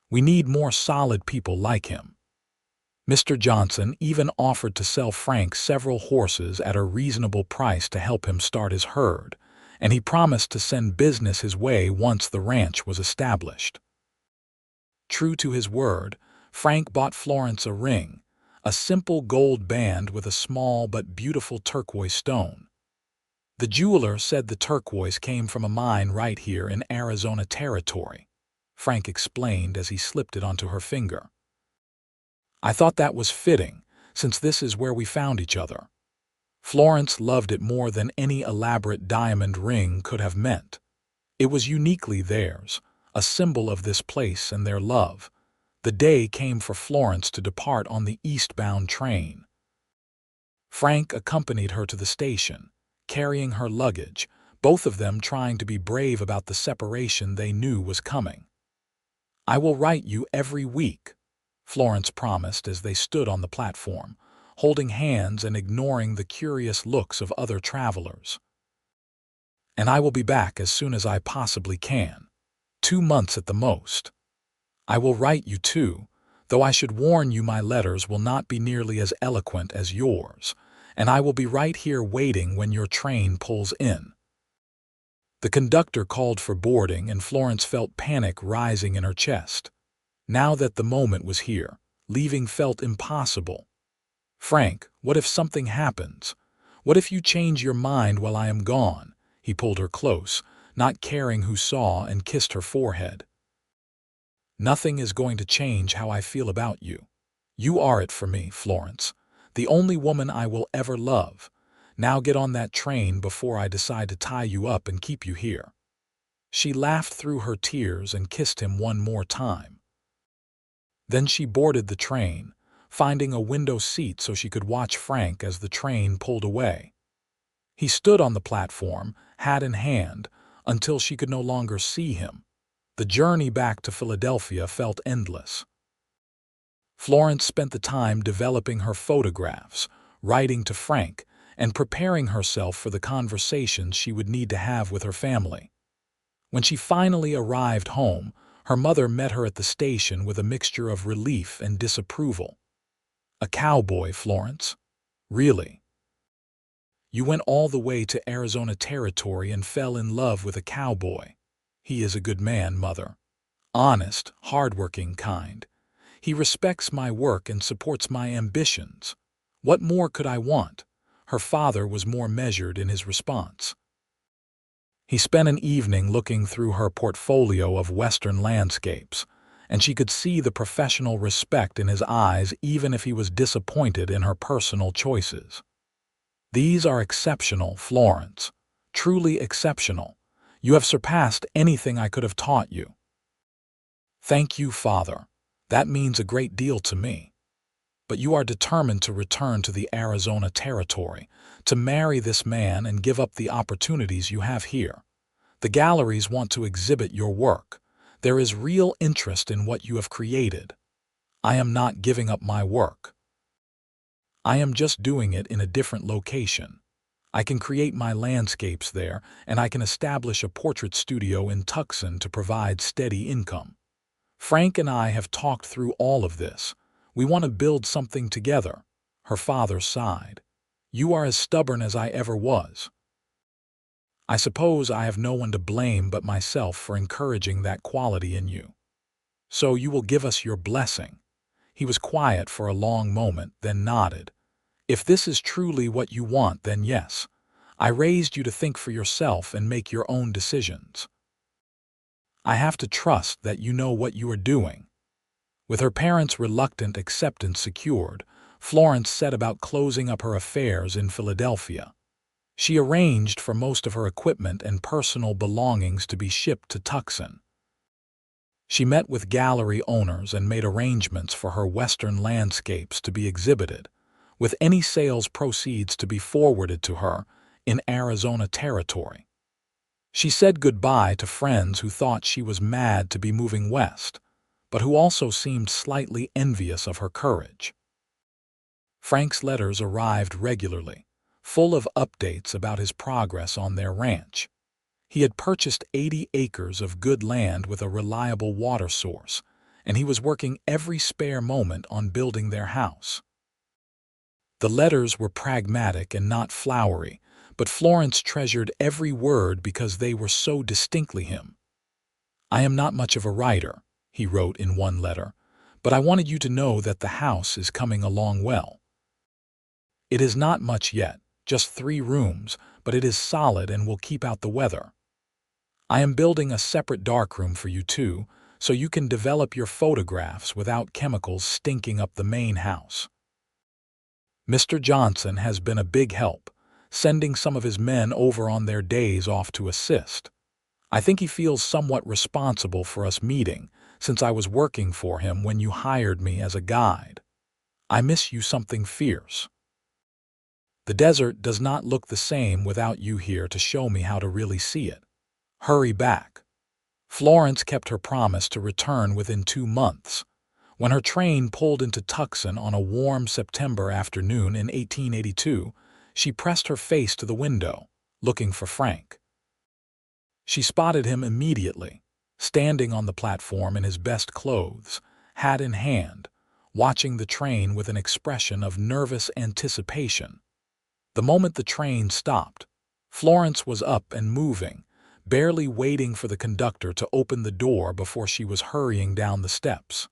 We need more solid people like him." Mr. Johnson even offered to sell Frank several horses at a reasonable price to help him start his herd, and he promised to send business his way once the ranch was established. True to his word, Frank bought Florence a ring, a simple gold band with a small but beautiful turquoise stone. The jeweler said the turquoise came from a mine right here in Arizona Territory, Frank explained as he slipped it onto her finger. "I thought that was fitting, since this is where we found each other." Florence loved it more than any elaborate diamond ring could have meant. It was uniquely theirs, a symbol of this place and their love. The day came for Florence to depart on the eastbound train. Frank accompanied her to the station, carrying her luggage, both of them trying to be brave about the separation they knew was coming. "I will write you every week," Florence promised as they stood on the platform, holding hands and ignoring the curious looks of other travelers. "And I will be back as soon as I possibly can. 2 months at the most. I will write you too, though I should warn you my letters will not be nearly as eloquent as yours, and I will be right here waiting when your train pulls in." The conductor called for boarding and Florence felt panic rising in her chest. Now that the moment was here, leaving felt impossible. "Frank, what if something happens? What if you change your mind while I am gone?" He pulled her close, not caring who saw, and kissed her forehead. "Nothing is going to change how I feel about you. You are it for me, Florence, the only woman I will ever love. Now get on that train before I decide to tie you up and keep you here." She laughed through her tears and kissed him one more time. Then she boarded the train, finding a window seat so she could watch Frank as the train pulled away. He stood on the platform, hat in hand, until she could no longer see him. The journey back to Philadelphia felt endless. Florence spent the time developing her photographs, writing to Frank, and preparing herself for the conversations she would need to have with her family. When she finally arrived home, her mother met her at the station with a mixture of relief and disapproval. "A cowboy, Florence? Really?" You went all the way to Arizona Territory and fell in love with a cowboy. He is a good man, Mother. Honest, hardworking kind. He respects my work and supports my ambitions. What more could I want? Her father was more measured in his response. He spent an evening looking through her portfolio of Western landscapes, and she could see the professional respect in his eyes even if he was disappointed in her personal choices. These are exceptional, Florence. Truly exceptional. You have surpassed anything I could have taught you. Thank you, Father. That means a great deal to me. But you are determined to return to the Arizona Territory, to marry this man and give up the opportunities you have here. The galleries want to exhibit your work. There is real interest in what you have created. I am not giving up my work. I am just doing it in a different location. I can create my landscapes there, and I can establish a portrait studio in Tucson to provide steady income. Frank and I have talked through all of this. We want to build something together. Her father sighed. You are as stubborn as I ever was. I suppose I have no one to blame but myself for encouraging that quality in you. So you will give us your blessing. He was quiet for a long moment, then nodded. If this is truly what you want, then yes. I raised you to think for yourself and make your own decisions. I have to trust that you know what you are doing. With her parents' reluctant acceptance secured, Florence set about closing up her affairs in Philadelphia. She arranged for most of her equipment and personal belongings to be shipped to Tucson. She met with gallery owners and made arrangements for her Western landscapes to be exhibited, with any sales proceeds to be forwarded to her in Arizona Territory. She said goodbye to friends who thought she was mad to be moving west, but who also seemed slightly envious of her courage. Frank's letters arrived regularly, full of updates about his progress on their ranch. He had purchased 80 acres of good land with a reliable water source, and he was working every spare moment on building their house. The letters were pragmatic and not flowery, but Florence treasured every word because they were so distinctly him. I am not much of a writer, he wrote in one letter, but I wanted you to know that the house is coming along well. It is not much yet, just 3 rooms, but it is solid and will keep out the weather. I am building a separate darkroom for you too, so you can develop your photographs without chemicals stinking up the main house. Mr. Johnson has been a big help, sending some of his men over on their days off to assist. I think he feels somewhat responsible for us meeting, since I was working for him when you hired me as a guide. I miss you something fierce. The desert does not look the same without you here to show me how to really see it. Hurry back. Florence kept her promise to return within 2 months. When her train pulled into Tucson on a warm September afternoon in 1882, she pressed her face to the window, looking for Frank. She spotted him immediately, standing on the platform in his best clothes, hat in hand, watching the train with an expression of nervous anticipation. The moment the train stopped, Florence was up and moving, barely waiting for the conductor to open the door before she was hurrying down the steps.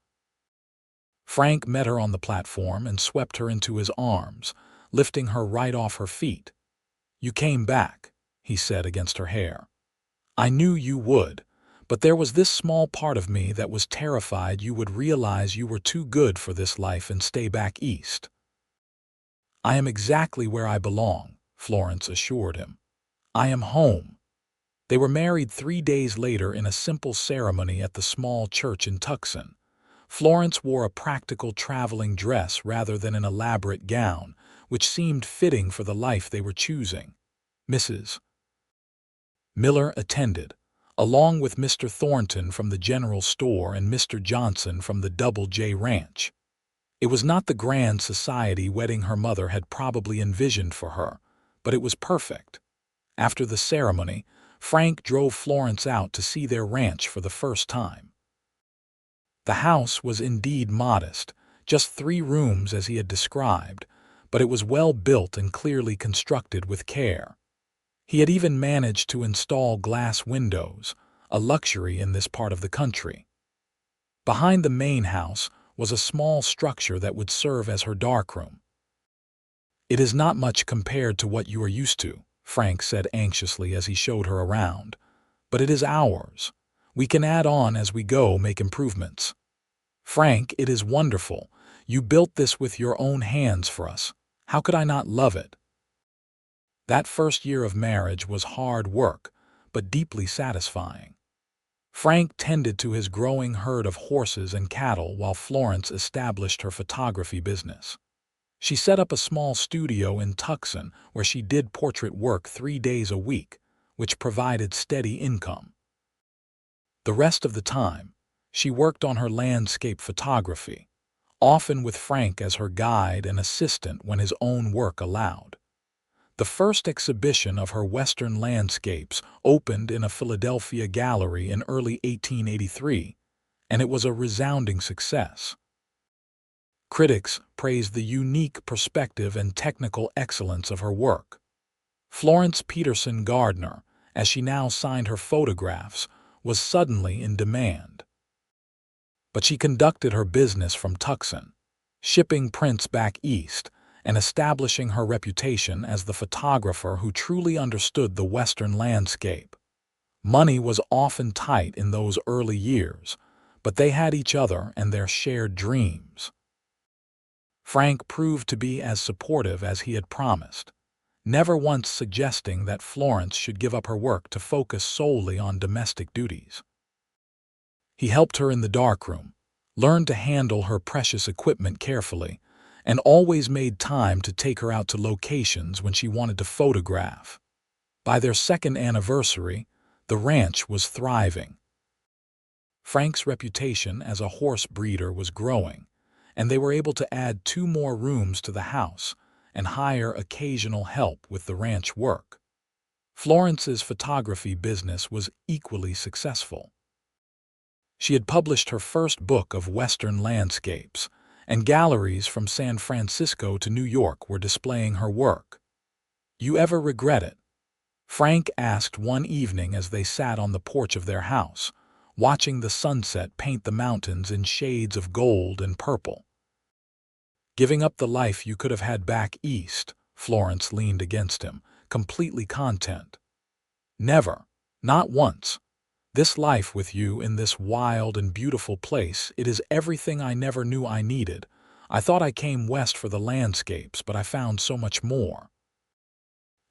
Frank met her on the platform and swept her into his arms, lifting her right off her feet. You came back, he said against her hair. I knew you would, but there was this small part of me that was terrified you would realize you were too good for this life and stay back east. I am exactly where I belong, Florence assured him. I am home. They were married 3 days later in a simple ceremony at the small church in Tucson. Florence wore a practical traveling dress rather than an elaborate gown, which seemed fitting for the life they were choosing. Mrs. Miller attended, along with Mr. Thornton from the general store and Mr. Johnson from the Double J Ranch. It was not the grand society wedding her mother had probably envisioned for her, but it was perfect. After the ceremony, Frank drove Florence out to see their ranch for the first time. The house was indeed modest, just 3 rooms as he had described, but it was well built and clearly constructed with care. He had even managed to install glass windows, a luxury in this part of the country. Behind the main house was a small structure that would serve as her darkroom. "It is not much compared to what you are used to," Frank said anxiously as he showed her around. "But it is ours. We can add on as we go, make improvements." "Frank, it is wonderful. You built this with your own hands for us. How could I not love it?" That first year of marriage was hard work, but deeply satisfying. Frank tended to his growing herd of horses and cattle while Florence established her photography business. She set up a small studio in Tucson where she did portrait work 3 days a week, which provided steady income. The rest of the time, she worked on her landscape photography, often with Frank as her guide and assistant when his own work allowed. The first exhibition of her Western landscapes opened in a Philadelphia gallery in early 1883, and it was a resounding success. Critics praised the unique perspective and technical excellence of her work. Florence Peterson Gardner, as she now signed her photographs, was suddenly in demand. But she conducted her business from Tucson, shipping prints back east and establishing her reputation as the photographer who truly understood the Western landscape. Money was often tight in those early years, but they had each other and their shared dreams. Frank proved to be as supportive as he had promised, never once suggesting that Florence should give up her work to focus solely on domestic duties. He helped her in the darkroom, learned to handle her precious equipment carefully, and always made time to take her out to locations when she wanted to photograph. By their second anniversary, the ranch was thriving. Frank's reputation as a horse breeder was growing, and they were able to add 2 more rooms to the house and hire occasional help with the ranch work. Florence's photography business was equally successful. She had published her first book of Western landscapes, and galleries from San Francisco to New York were displaying her work. "You ever regret it?" Frank asked one evening as they sat on the porch of their house, watching the sunset paint the mountains in shades of gold and purple. "Giving up the life you could have had back east," Florence leaned against him, completely content. "Never, not once. This life with you in this wild and beautiful place, it is everything I never knew I needed. I thought I came west for the landscapes, but I found so much more."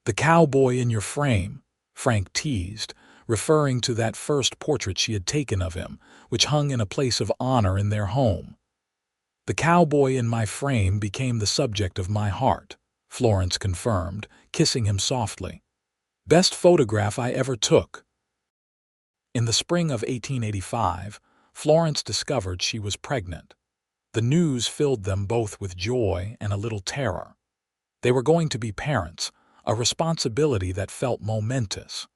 "The cowboy in your frame," Frank teased, referring to that first portrait she had taken of him, which hung in a place of honor in their home. "The cowboy in my frame became the subject of my heart," Florence confirmed, kissing him softly. "Best photograph I ever took." In the spring of 1885, Florence discovered she was pregnant. The news filled them both with joy and a little terror. They were going to be parents, a responsibility that felt momentous.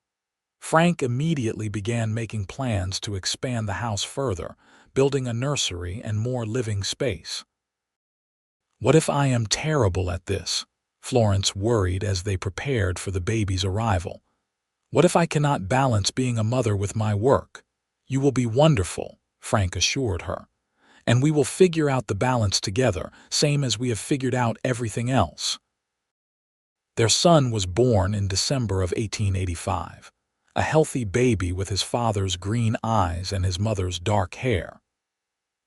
Frank immediately began making plans to expand the house further, building a nursery and more living space. "What if I am terrible at this?" Florence worried as they prepared for the baby's arrival. "What if I cannot balance being a mother with my work?" "You will be wonderful," Frank assured her. "And we will figure out the balance together, same as we have figured out everything else." Their son was born in December of 1885, a healthy baby with his father's green eyes and his mother's dark hair.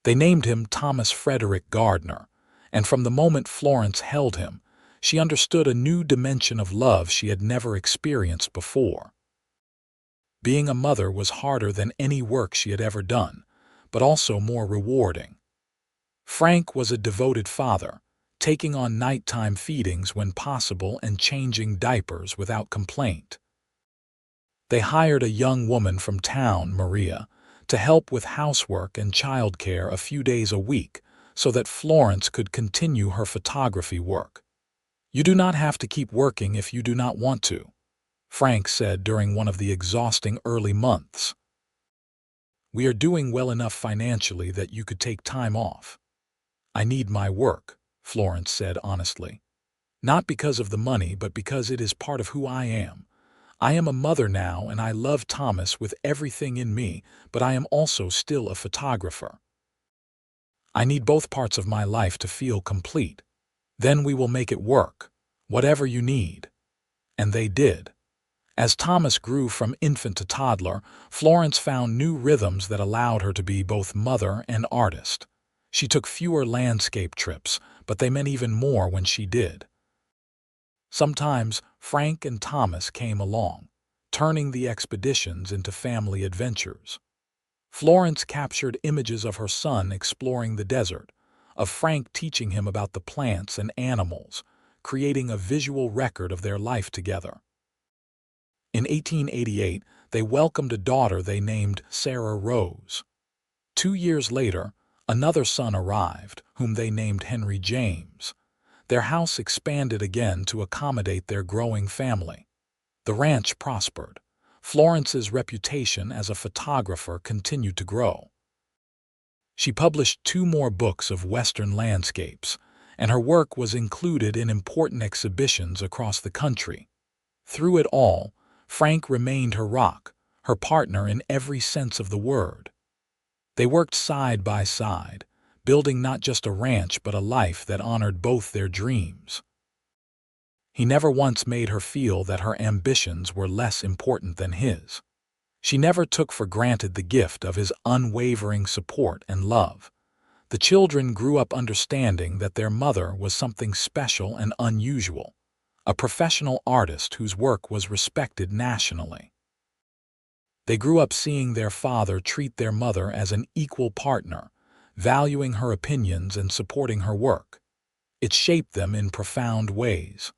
They named him Thomas Frederick Gardner, and from the moment Florence held him, she understood a new dimension of love she had never experienced before. Being a mother was harder than any work she had ever done, but also more rewarding. Frank was a devoted father, taking on nighttime feedings when possible and changing diapers without complaint. They hired a young woman from town, Maria, to help with housework and childcare a few days a week so that Florence could continue her photography work. "You do not have to keep working if you do not want to," Frank said during one of the exhausting early months. "We are doing well enough financially that you could take time off." "I need my work," Florence said honestly. Not because of the money, but because it is part of who I am. I am a mother now, and I love Thomas with everything in me, but I am also still a photographer. I need both parts of my life to feel complete. Then we will make it work, whatever you need. And they did. As Thomas grew from infant to toddler, Florence found new rhythms that allowed her to be both mother and artist. She took fewer landscape trips, but they meant even more when she did. Sometimes Frank and Thomas came along, turning the expeditions into family adventures. Florence captured images of her son exploring the desert, of Frank teaching him about the plants and animals, creating a visual record of their life together. In 1888, they welcomed a daughter they named Sarah Rose. 2 years later, another son arrived, whom they named Henry James. Their house expanded again to accommodate their growing family. The ranch prospered. Florence's reputation as a photographer continued to grow. She published 2 more books of Western landscapes, and her work was included in important exhibitions across the country. Through it all, Frank remained her rock, her partner in every sense of the word. They worked side by side, building not just a ranch but a life that honored both their dreams. He never once made her feel that her ambitions were less important than his. She never took for granted the gift of his unwavering support and love. The children grew up understanding that their mother was something special and unusual, a professional artist whose work was respected nationally. They grew up seeing their father treat their mother as an equal partner, valuing her opinions and supporting her work. It shaped them in profound ways.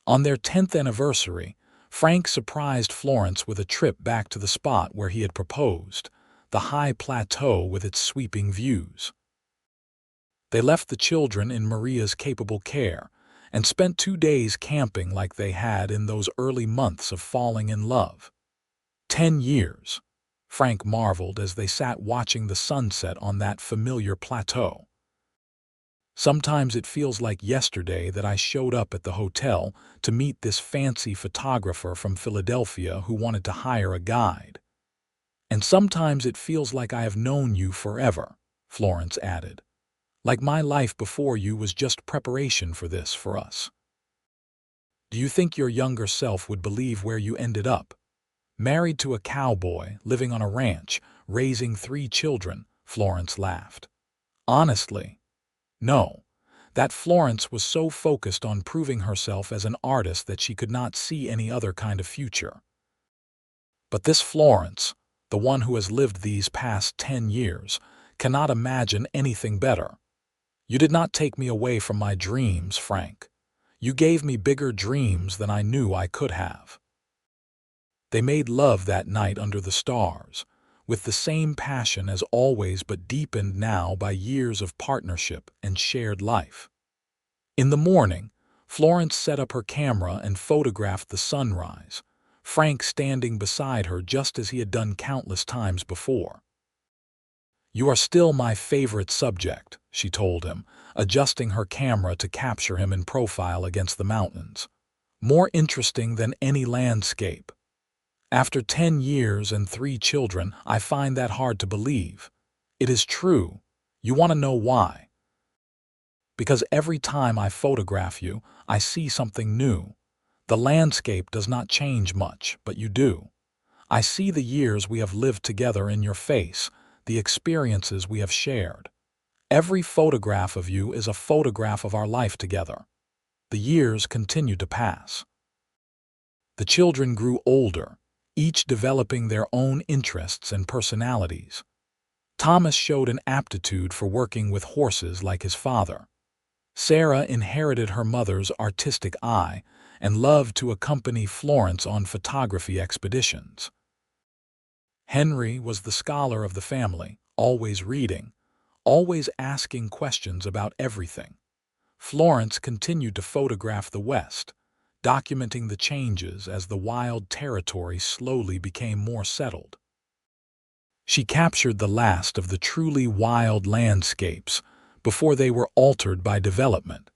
On their 10th anniversary, Frank surprised Florence with a trip back to the spot where he had proposed, the high plateau with its sweeping views. They left the children in Maria's capable care and spent 2 days camping like they had in those early months of falling in love. 10 years, Frank marveled as they sat watching the sunset on that familiar plateau. Sometimes it feels like yesterday that I showed up at the hotel to meet this fancy photographer from Philadelphia who wanted to hire a guide. And sometimes it feels like I have known you forever, Florence added. Like my life before you was just preparation for this for us. Do you think your younger self would believe where you ended up? Married to a cowboy, living on a ranch, raising 3 children, Florence laughed. Honestly, no. That Florence was so focused on proving herself as an artist that she could not see any other kind of future. But this Florence, the one who has lived these past 10 years, cannot imagine anything better. You did not take me away from my dreams, Frank. You gave me bigger dreams than I knew I could have. They made love that night under the stars, with the same passion as always but deepened now by years of partnership and shared life. In the morning, Florence set up her camera and photographed the sunrise, Frank standing beside her just as he had done countless times before. You are still my favorite subject, she told him, adjusting her camera to capture him in profile against the mountains. More interesting than any landscape. After 10 years and 3 children, I find that hard to believe. It is true. You want to know why? Because every time I photograph you, I see something new. The landscape does not change much, but you do. I see the years we have lived together in your face, the experiences we have shared. Every photograph of you is a photograph of our life together. The years continue to pass. The children grew older, each developing their own interests and personalities. Thomas showed an aptitude for working with horses like his father. Sarah inherited her mother's artistic eye and loved to accompany Florence on photography expeditions. Henry was the scholar of the family, always reading, always asking questions about everything. Florence continued to photograph the West, documenting the changes as the wild territory slowly became more settled. She captured the last of the truly wild landscapes before they were altered by development.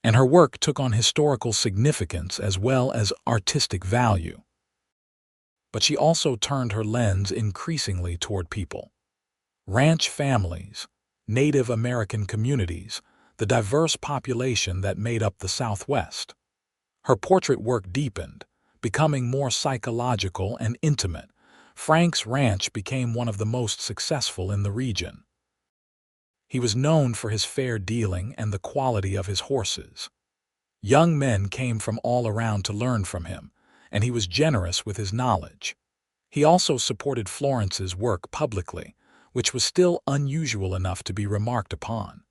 and her work took on historical significance as well as artistic value. But she also turned her lens increasingly toward people. Ranch families, Native American communities, the diverse population that made up the Southwest. Her portrait work deepened, becoming more psychological and intimate. Frank's ranch became one of the most successful in the region. He was known for his fair dealing and the quality of his horses. Young men came from all around to learn from him, and he was generous with his knowledge. He also supported Florence's work publicly, which was still unusual enough to be remarked upon.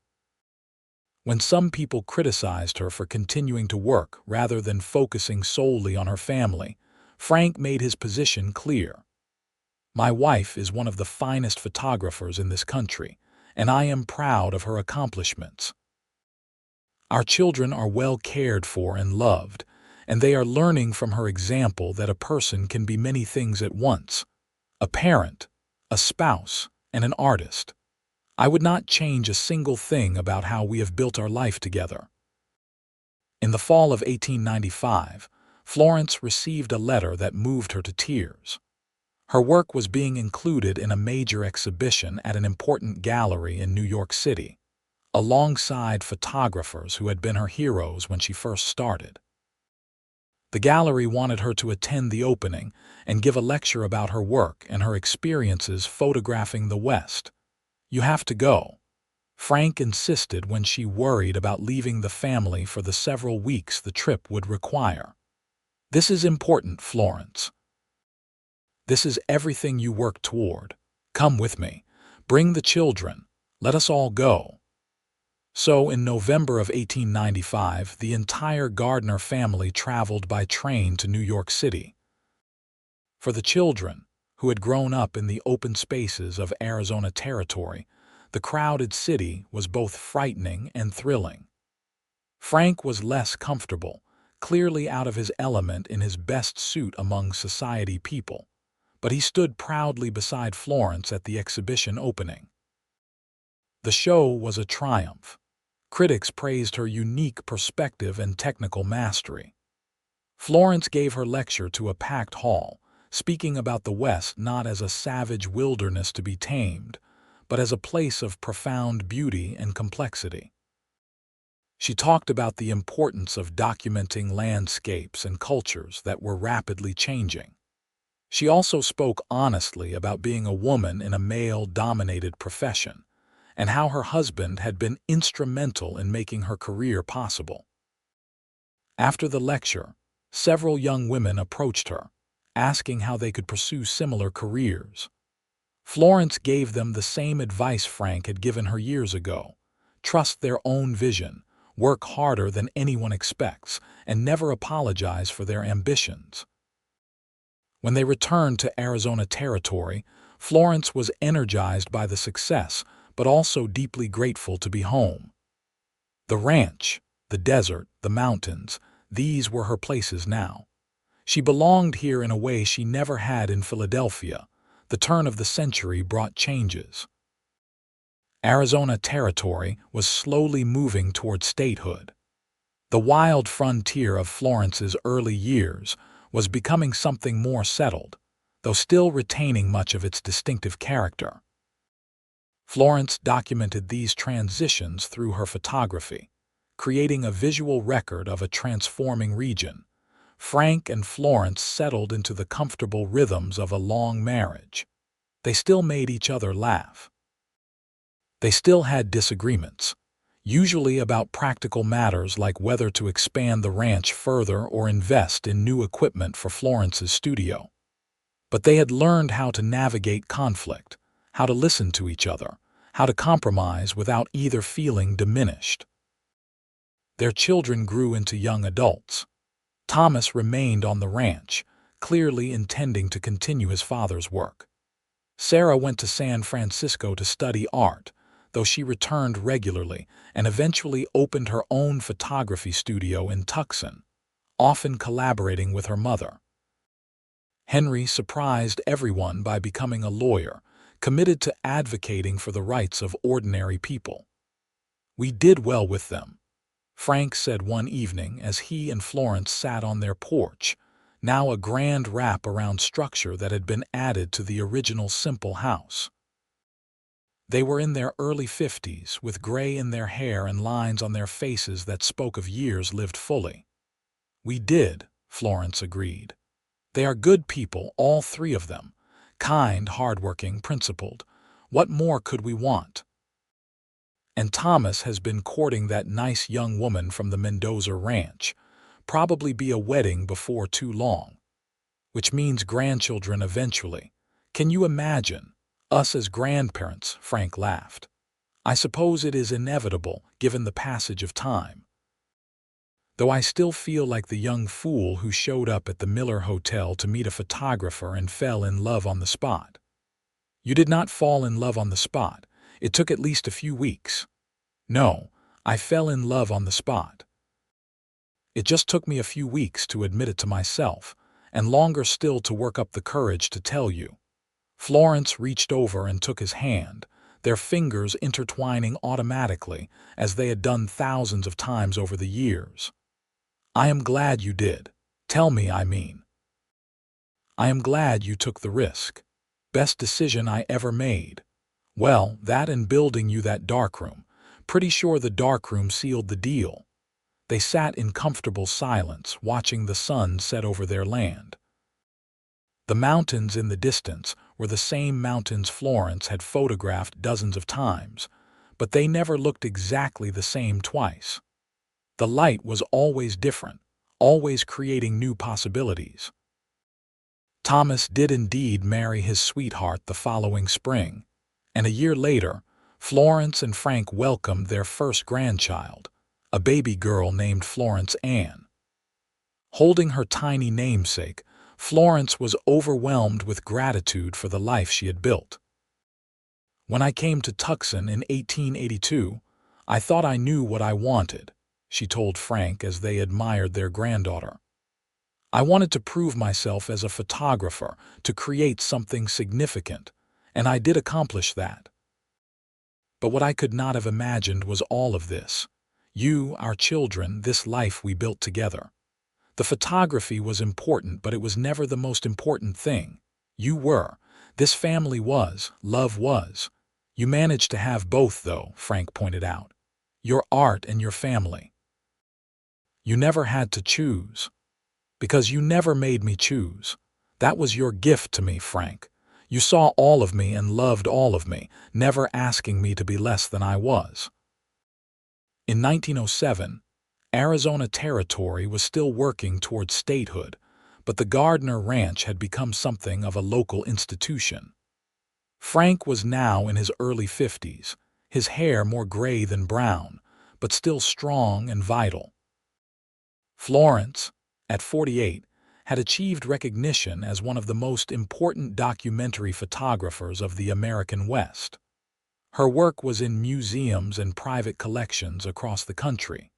When some people criticized her for continuing to work rather than focusing solely on her family, Frank made his position clear. "My wife is one of the finest photographers in this country, and I am proud of her accomplishments. Our children are well cared for and loved, and they are learning from her example that a person can be many things at once: a parent, a spouse, and an artist. I would not change a single thing about how we have built our life together." In the fall of 1895, Florence received a letter that moved her to tears. Her work was being included in a major exhibition at an important gallery in New York City, alongside photographers who had been her heroes when she first started. The gallery wanted her to attend the opening and give a lecture about her work and her experiences photographing the West. "You have to go," Frank insisted when she worried about leaving the family for the several weeks the trip would require. "This is important, Florence. This is everything you work toward. Come with me. Bring the children. Let us all go." So, in November of 1895, the entire Gardner family traveled by train to New York City. For the children, who had grown up in the open spaces of Arizona Territory, the crowded city was both frightening and thrilling. Frank was less comfortable, clearly out of his element in his best suit among society people, but he stood proudly beside Florence at the exhibition opening. The show was a triumph. Critics praised her unique perspective and technical mastery. Florence gave her lecture to a packed hall, speaking about the West not as a savage wilderness to be tamed, but as a place of profound beauty and complexity. She talked about the importance of documenting landscapes and cultures that were rapidly changing. She also spoke honestly about being a woman in a male-dominated profession, and how her husband had been instrumental in making her career possible. After the lecture, several young women approached her, asking how they could pursue similar careers. Florence gave them the same advice Frank had given her years ago: trust their own vision, work harder than anyone expects, and never apologize for their ambitions. When they returned to Arizona Territory, Florence was energized by the success, but also deeply grateful to be home. The ranch, the desert, the mountains, these were her places now. She belonged here in a way she never had in Philadelphia. The turn of the century brought changes. Arizona Territory was slowly moving toward statehood. The wild frontier of Florence's early years was becoming something more settled, though still retaining much of its distinctive character. Florence documented these transitions through her photography, creating a visual record of a transforming region. Frank and Florence settled into the comfortable rhythms of a long marriage. They still made each other laugh. They still had disagreements, usually about practical matters like whether to expand the ranch further or invest in new equipment for Florence's studio. But they had learned how to navigate conflict, how to listen to each other, how to compromise without either feeling diminished. Their children grew into young adults. Thomas remained on the ranch, clearly intending to continue his father's work. Sarah went to San Francisco to study art, though she returned regularly and eventually opened her own photography studio in Tucson, often collaborating with her mother. Henry surprised everyone by becoming a lawyer, committed to advocating for the rights of ordinary people. "We did well with them," Frank said one evening as he and Florence sat on their porch, now a grand wrap-around structure that had been added to the original simple house. They were in their early 50s, with gray in their hair and lines on their faces that spoke of years lived fully. "We did," Florence agreed. "They are good people, all three of them. Kind, hardworking, principled. What more could we want? And Thomas has been courting that nice young woman from the Mendoza ranch. Probably be a wedding before too long. Which means grandchildren eventually. Can you imagine? Us as grandparents," Frank laughed. "I suppose it is inevitable, given the passage of time. Though I still feel like the young fool who showed up at the Miller Hotel to meet a photographer and fell in love on the spot." "You did not fall in love on the spot. It took at least a few weeks." "No, I fell in love on the spot. It just took me a few weeks to admit it to myself, and longer still to work up the courage to tell you." Florence reached over and took his hand, their fingers intertwining automatically as they had done thousands of times over the years. "I am glad you did. Tell me, I mean. I am glad you took the risk. Best decision I ever made. Well, that and building you that darkroom. Pretty sure the darkroom sealed the deal." They sat in comfortable silence, watching the sun set over their land. The mountains in the distance were the same mountains Florence had photographed dozens of times, but they never looked exactly the same twice. The light was always different, always creating new possibilities. Thomas did indeed marry his sweetheart the following spring, and a year later, Florence and Frank welcomed their first grandchild, a baby girl named Florence Ann. Holding her tiny namesake, Florence was overwhelmed with gratitude for the life she had built. "When I came to Tucson in 1882, I thought I knew what I wanted," she told Frank as they admired their granddaughter. "I wanted to prove myself as a photographer, to create something significant, and I did accomplish that. But what I could not have imagined was all of this. You, our children, this life we built together. The photography was important, but it was never the most important thing. You were. This family was. Love was. You managed to have both, though," Frank pointed out. "Your art and your family. You never had to choose. Because you never made me choose. That was your gift to me, Frank. You saw all of me and loved all of me, never asking me to be less than I was." In 1907, Arizona Territory was still working towards statehood, but the Gardner Ranch had become something of a local institution. Frank was now in his early 50s, his hair more gray than brown, but still strong and vital. Florence, at 48, had achieved recognition as one of the most important documentary photographers of the American West. Her work was in museums and private collections across the country.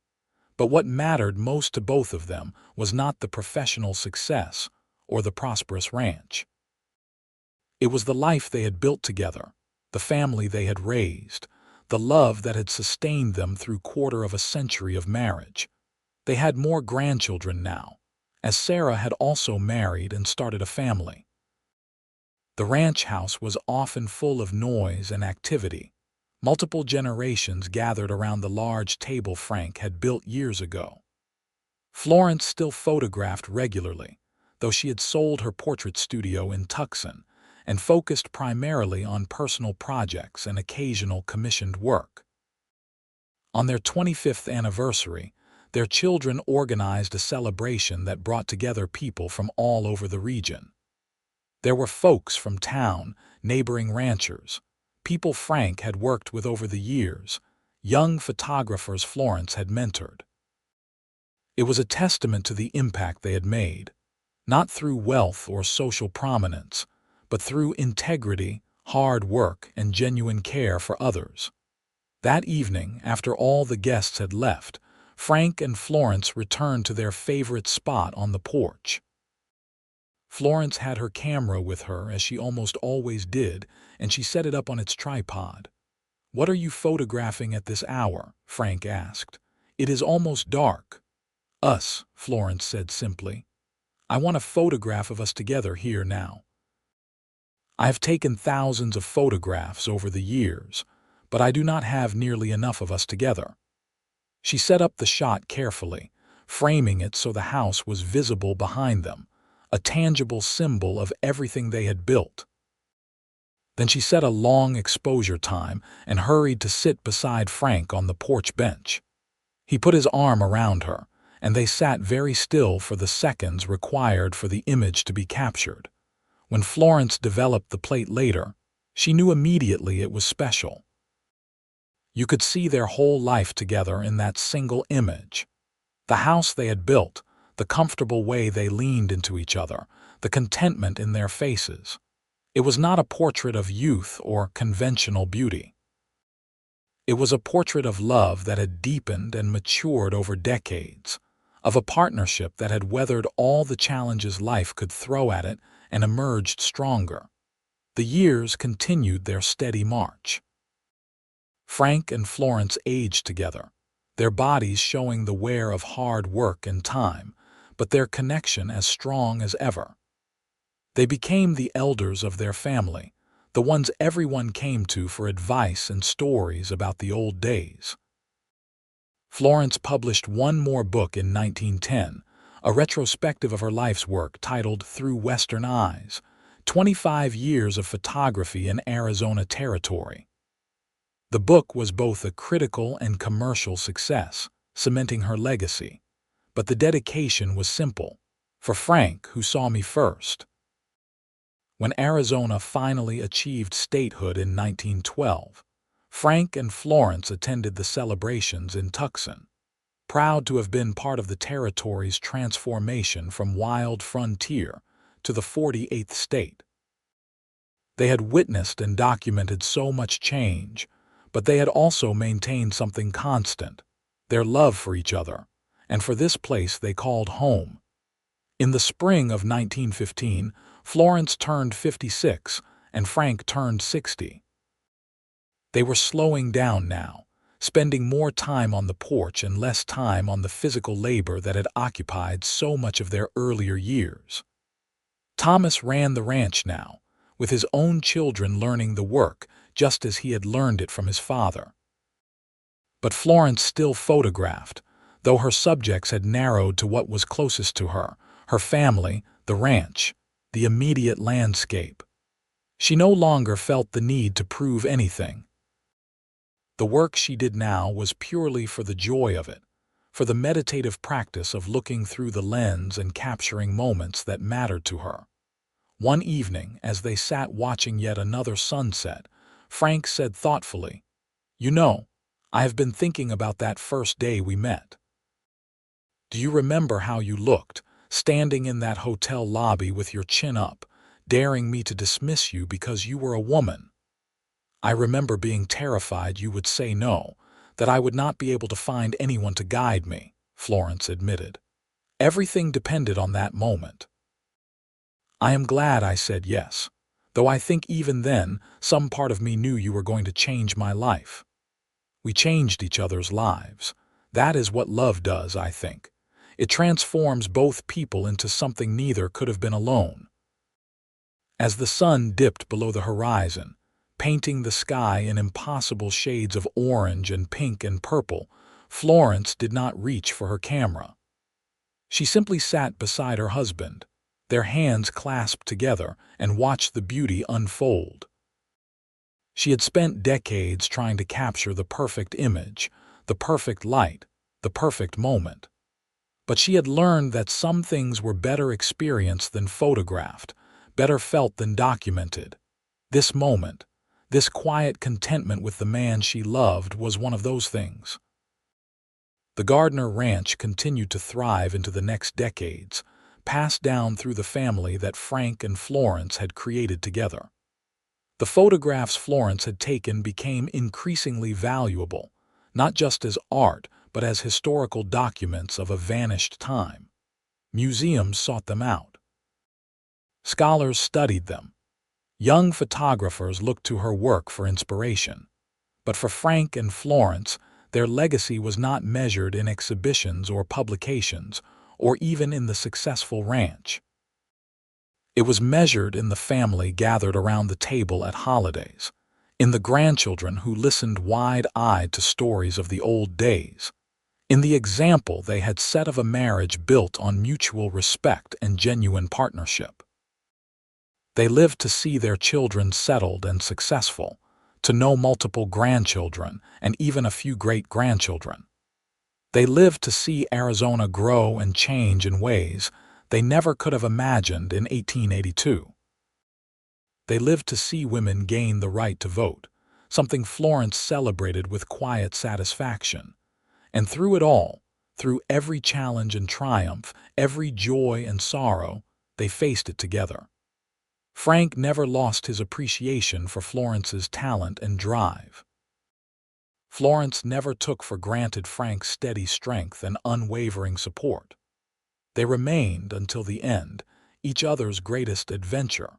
But what mattered most to both of them was not the professional success or the prosperous ranch. It was the life they had built together, the family they had raised, the love that had sustained them through quarter of a century of marriage. They had more grandchildren now, as Sarah had also married and started a family. The ranch house was often full of noise and activity. Multiple generations gathered around the large table Frank had built years ago. Florence still photographed regularly, though she had sold her portrait studio in Tucson and focused primarily on personal projects and occasional commissioned work. On their 25th anniversary, their children organized a celebration that brought together people from all over the region. There were folks from town, neighboring ranchers, people Frank had worked with over the years, young photographers Florence had mentored. It was a testament to the impact they had made, not through wealth or social prominence, but through integrity, hard work, and genuine care for others. That evening, after all the guests had left, Frank and Florence returned to their favorite spot on the porch. Florence had her camera with her, as she almost always did, and she set it up on its tripod. "What are you photographing at this hour?" Frank asked. It is almost dark. Us, Florence said simply. I want a photograph of us together here now. I have taken thousands of photographs over the years, but I do not have nearly enough of us together. She set up the shot carefully, framing it so the house was visible behind them, a tangible symbol of everything they had built. Then she set a long exposure time and hurried to sit beside Frank on the porch bench. He put his arm around her, and they sat very still for the seconds required for the image to be captured. When Florence developed the plate later, she knew immediately it was special. You could see their whole life together in that single image. The house they had built, the comfortable way they leaned into each other, the contentment in their faces. It was not a portrait of youth or conventional beauty. It was a portrait of love that had deepened and matured over decades, of a partnership that had weathered all the challenges life could throw at it and emerged stronger. The years continued their steady march. Frank and Florence aged together, their bodies showing the wear of hard work and time, but their connection as strong as ever. They became the elders of their family, the ones everyone came to for advice and stories about the old days. Florence published one more book in 1910, a retrospective of her life's work titled Through Western Eyes, 25 Years of Photography in Arizona Territory. The book was both a critical and commercial success, cementing her legacy. But the dedication was simple. For Frank, who saw me first. When Arizona finally achieved statehood in 1912, Frank and Florence attended the celebrations in Tucson, proud to have been part of the territory's transformation from wild frontier to the 48th state. They had witnessed and documented so much change, but they had also maintained something constant, their love for each other, and for this place they called home. In the spring of 1915, Florence turned 56 and Frank turned 60. They were slowing down now, spending more time on the porch and less time on the physical labor that had occupied so much of their earlier years. Thomas ran the ranch now, with his own children learning the work just as he had learned it from his father. But Florence still photographed, though her subjects had narrowed to what was closest to her, her family, the ranch, the immediate landscape. She no longer felt the need to prove anything. The work she did now was purely for the joy of it, for the meditative practice of looking through the lens and capturing moments that mattered to her. One evening, as they sat watching yet another sunset, Frank said thoughtfully, "You know, I have been thinking about that first day we met. Do you remember how you looked, standing in that hotel lobby with your chin up, daring me to dismiss you because you were a woman? I remember being terrified you would say no, that I would not be able to find anyone to guide me," Florence admitted. "Everything depended on that moment. I am glad I said yes, though I think even then some part of me knew you were going to change my life. We changed each other's lives. That is what love does, I think. It transforms both people into something neither could have been alone." As the sun dipped below the horizon, painting the sky in impossible shades of orange and pink and purple, Florence did not reach for her camera. She simply sat beside her husband, their hands clasped together, and watched the beauty unfold. She had spent decades trying to capture the perfect image, the perfect light, the perfect moment. But she had learned that some things were better experienced than photographed, better felt than documented. This moment, this quiet contentment with the man she loved, was one of those things. The Gardner Ranch continued to thrive into the next decades, passed down through the family that Frank and Florence had created together. The photographs Florence had taken became increasingly valuable, not just as art, but as historical documents of a vanished time. Museums sought them out. Scholars studied them. Young photographers looked to her work for inspiration. But for Frank and Florence, their legacy was not measured in exhibitions or publications, or even in the successful ranch. It was measured in the family gathered around the table at holidays, in the grandchildren who listened wide-eyed to stories of the old days, in the example they had set of a marriage built on mutual respect and genuine partnership. They lived to see their children settled and successful, to know multiple grandchildren and even a few great-grandchildren. They lived to see Arizona grow and change in ways they never could have imagined in 1882. They lived to see women gain the right to vote, something Florence celebrated with quiet satisfaction. And through it all, through every challenge and triumph, every joy and sorrow, they faced it together. Frank never lost his appreciation for Florence's talent and drive. Florence never took for granted Frank's steady strength and unwavering support. They remained, until the end, each other's greatest adventure.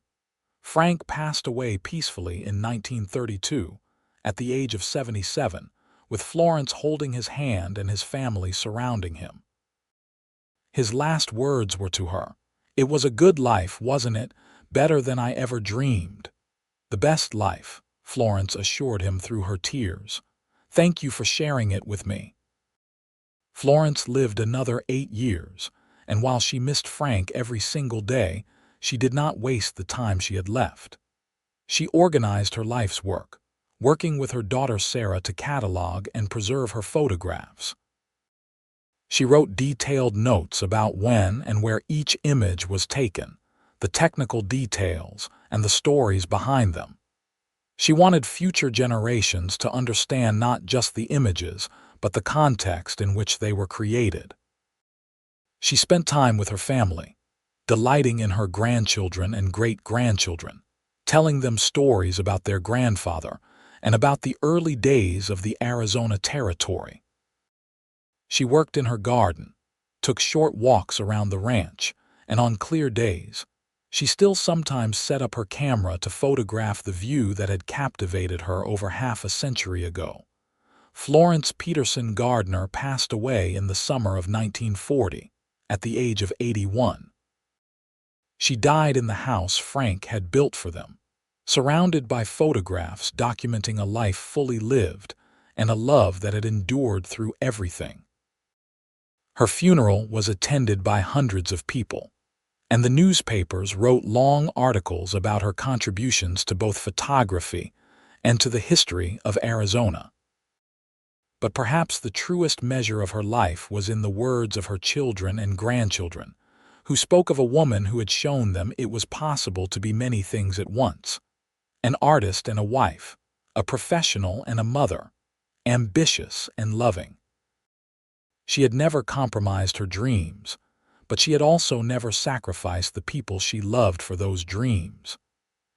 Frank passed away peacefully in 1932, at the age of 77, with Florence holding his hand and his family surrounding him. His last words were to her, "It was a good life, wasn't it? Better than I ever dreamed." "The best life," Florence assured him through her tears. "Thank you for sharing it with me." Florence lived another 8 years, and while she missed Frank every single day, she did not waste the time she had left. She organized her life's work, working with her daughter Sarah to catalog and preserve her photographs. She wrote detailed notes about when and where each image was taken, the technical details, and the stories behind them. She wanted future generations to understand not just the images, but the context in which they were created. She spent time with her family, delighting in her grandchildren and great-grandchildren, telling them stories about their grandfather and about the early days of the Arizona Territory. She worked in her garden, took short walks around the ranch, and on clear days, she still sometimes set up her camera to photograph the view that had captivated her over half a century ago. Florence Peterson Gardner passed away in the summer of 1940, at the age of 81. She died in the house Frank had built for them, surrounded by photographs documenting a life fully lived and a love that had endured through everything. Her funeral was attended by hundreds of people, and the newspapers wrote long articles about her contributions to both photography and to the history of Arizona. But perhaps the truest measure of her life was in the words of her children and grandchildren, who spoke of a woman who had shown them it was possible to be many things at once: an artist and a wife, a professional and a mother, ambitious and loving. She had never compromised her dreams, but she had also never sacrificed the people she loved for those dreams.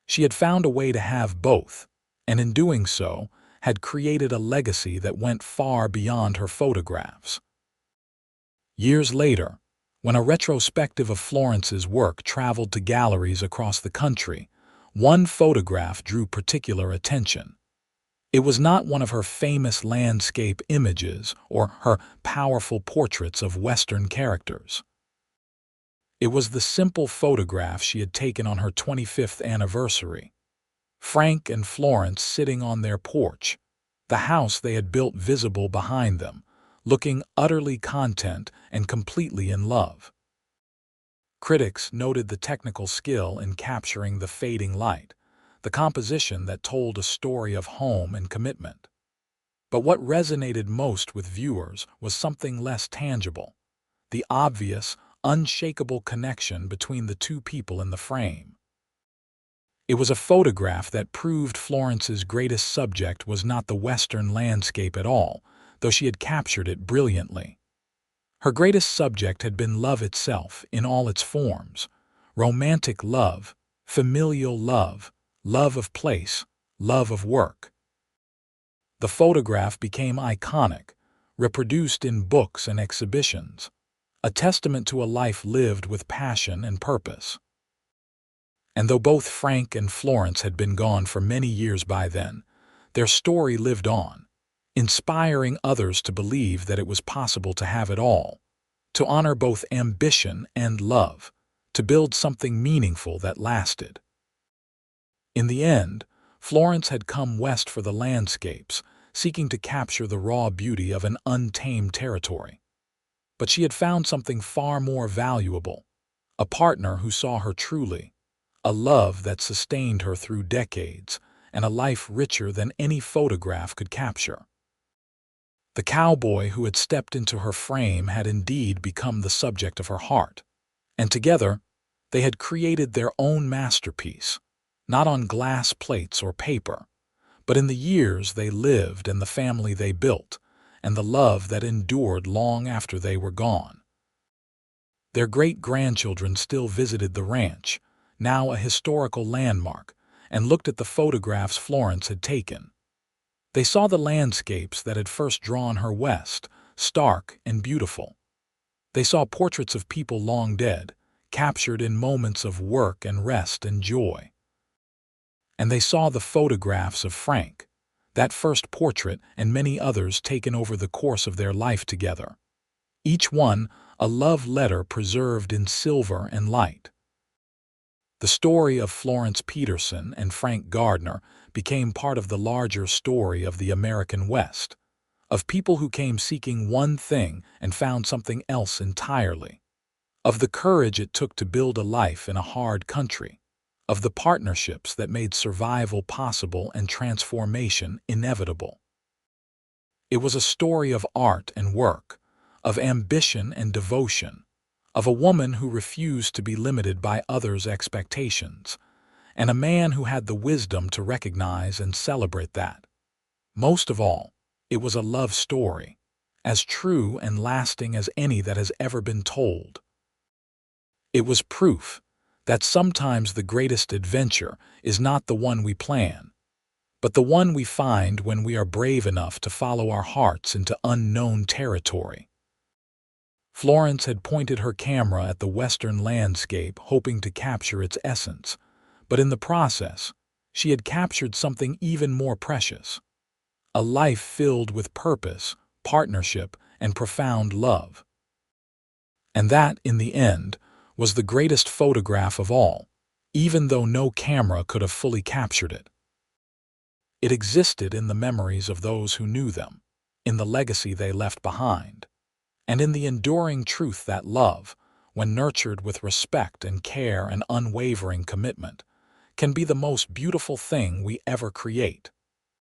She had found a way to have both, and in doing so, had created a legacy that went far beyond her photographs. Years later, when a retrospective of Florence's work traveled to galleries across the country, one photograph drew particular attention. It was not one of her famous landscape images or her powerful portraits of Western characters. It was the simple photograph she had taken on her 25th anniversary. Frank and Florence sitting on their porch, the house they had built visible behind them, looking utterly content and completely in love. Critics noted the technical skill in capturing the fading light, the composition that told a story of home and commitment. But what resonated most with viewers was something less tangible: the obvious, unshakable connection between the two people in the frame. It was a photograph that proved Florence's greatest subject was not the Western landscape at all, though she had captured it brilliantly. Her greatest subject had been love itself in all its forms: romantic love, familial love, love of place, love of work. The photograph became iconic, reproduced in books and exhibitions, a testament to a life lived with passion and purpose. And though both Frank and Florence had been gone for many years by then, their story lived on, inspiring others to believe that it was possible to have it all, to honor both ambition and love, to build something meaningful that lasted. In the end, Florence had come west for the landscapes, seeking to capture the raw beauty of an untamed territory. But she had found something far more valuable, a partner who saw her truly, a love that sustained her through decades, and a life richer than any photograph could capture. The cowboy who had stepped into her frame had indeed become the subject of her heart, and together they had created their own masterpiece, not on glass plates or paper, but in the years they lived and the family they built, and the love that endured long after they were gone. Their great-grandchildren still visited the ranch, now a historical landmark, and looked at the photographs Florence had taken. They saw the landscapes that had first drawn her west, stark and beautiful. They saw portraits of people long dead, captured in moments of work and rest and joy. And they saw the photographs of Frank, that first portrait and many others taken over the course of their life together. Each one a love letter preserved in silver and light. The story of Florence Peterson and Frank Gardner became part of the larger story of the American West, of people who came seeking one thing and found something else entirely, of the courage it took to build a life in a hard country, of the partnerships that made survival possible and transformation inevitable. It was a story of art and work, of ambition and devotion, of a woman who refused to be limited by others' expectations, and a man who had the wisdom to recognize and celebrate that. Most of all, it was a love story, as true and lasting as any that has ever been told. It was proof that sometimes the greatest adventure is not the one we plan, but the one we find when we are brave enough to follow our hearts into unknown territory. Florence had pointed her camera at the western landscape, hoping to capture its essence, but in the process, she had captured something even more precious, a life filled with purpose, partnership, and profound love. And that, in the end, was the greatest photograph of all, even though no camera could have fully captured it. It existed in the memories of those who knew them, in the legacy they left behind, and in the enduring truth that love, when nurtured with respect and care and unwavering commitment, can be the most beautiful thing we ever create.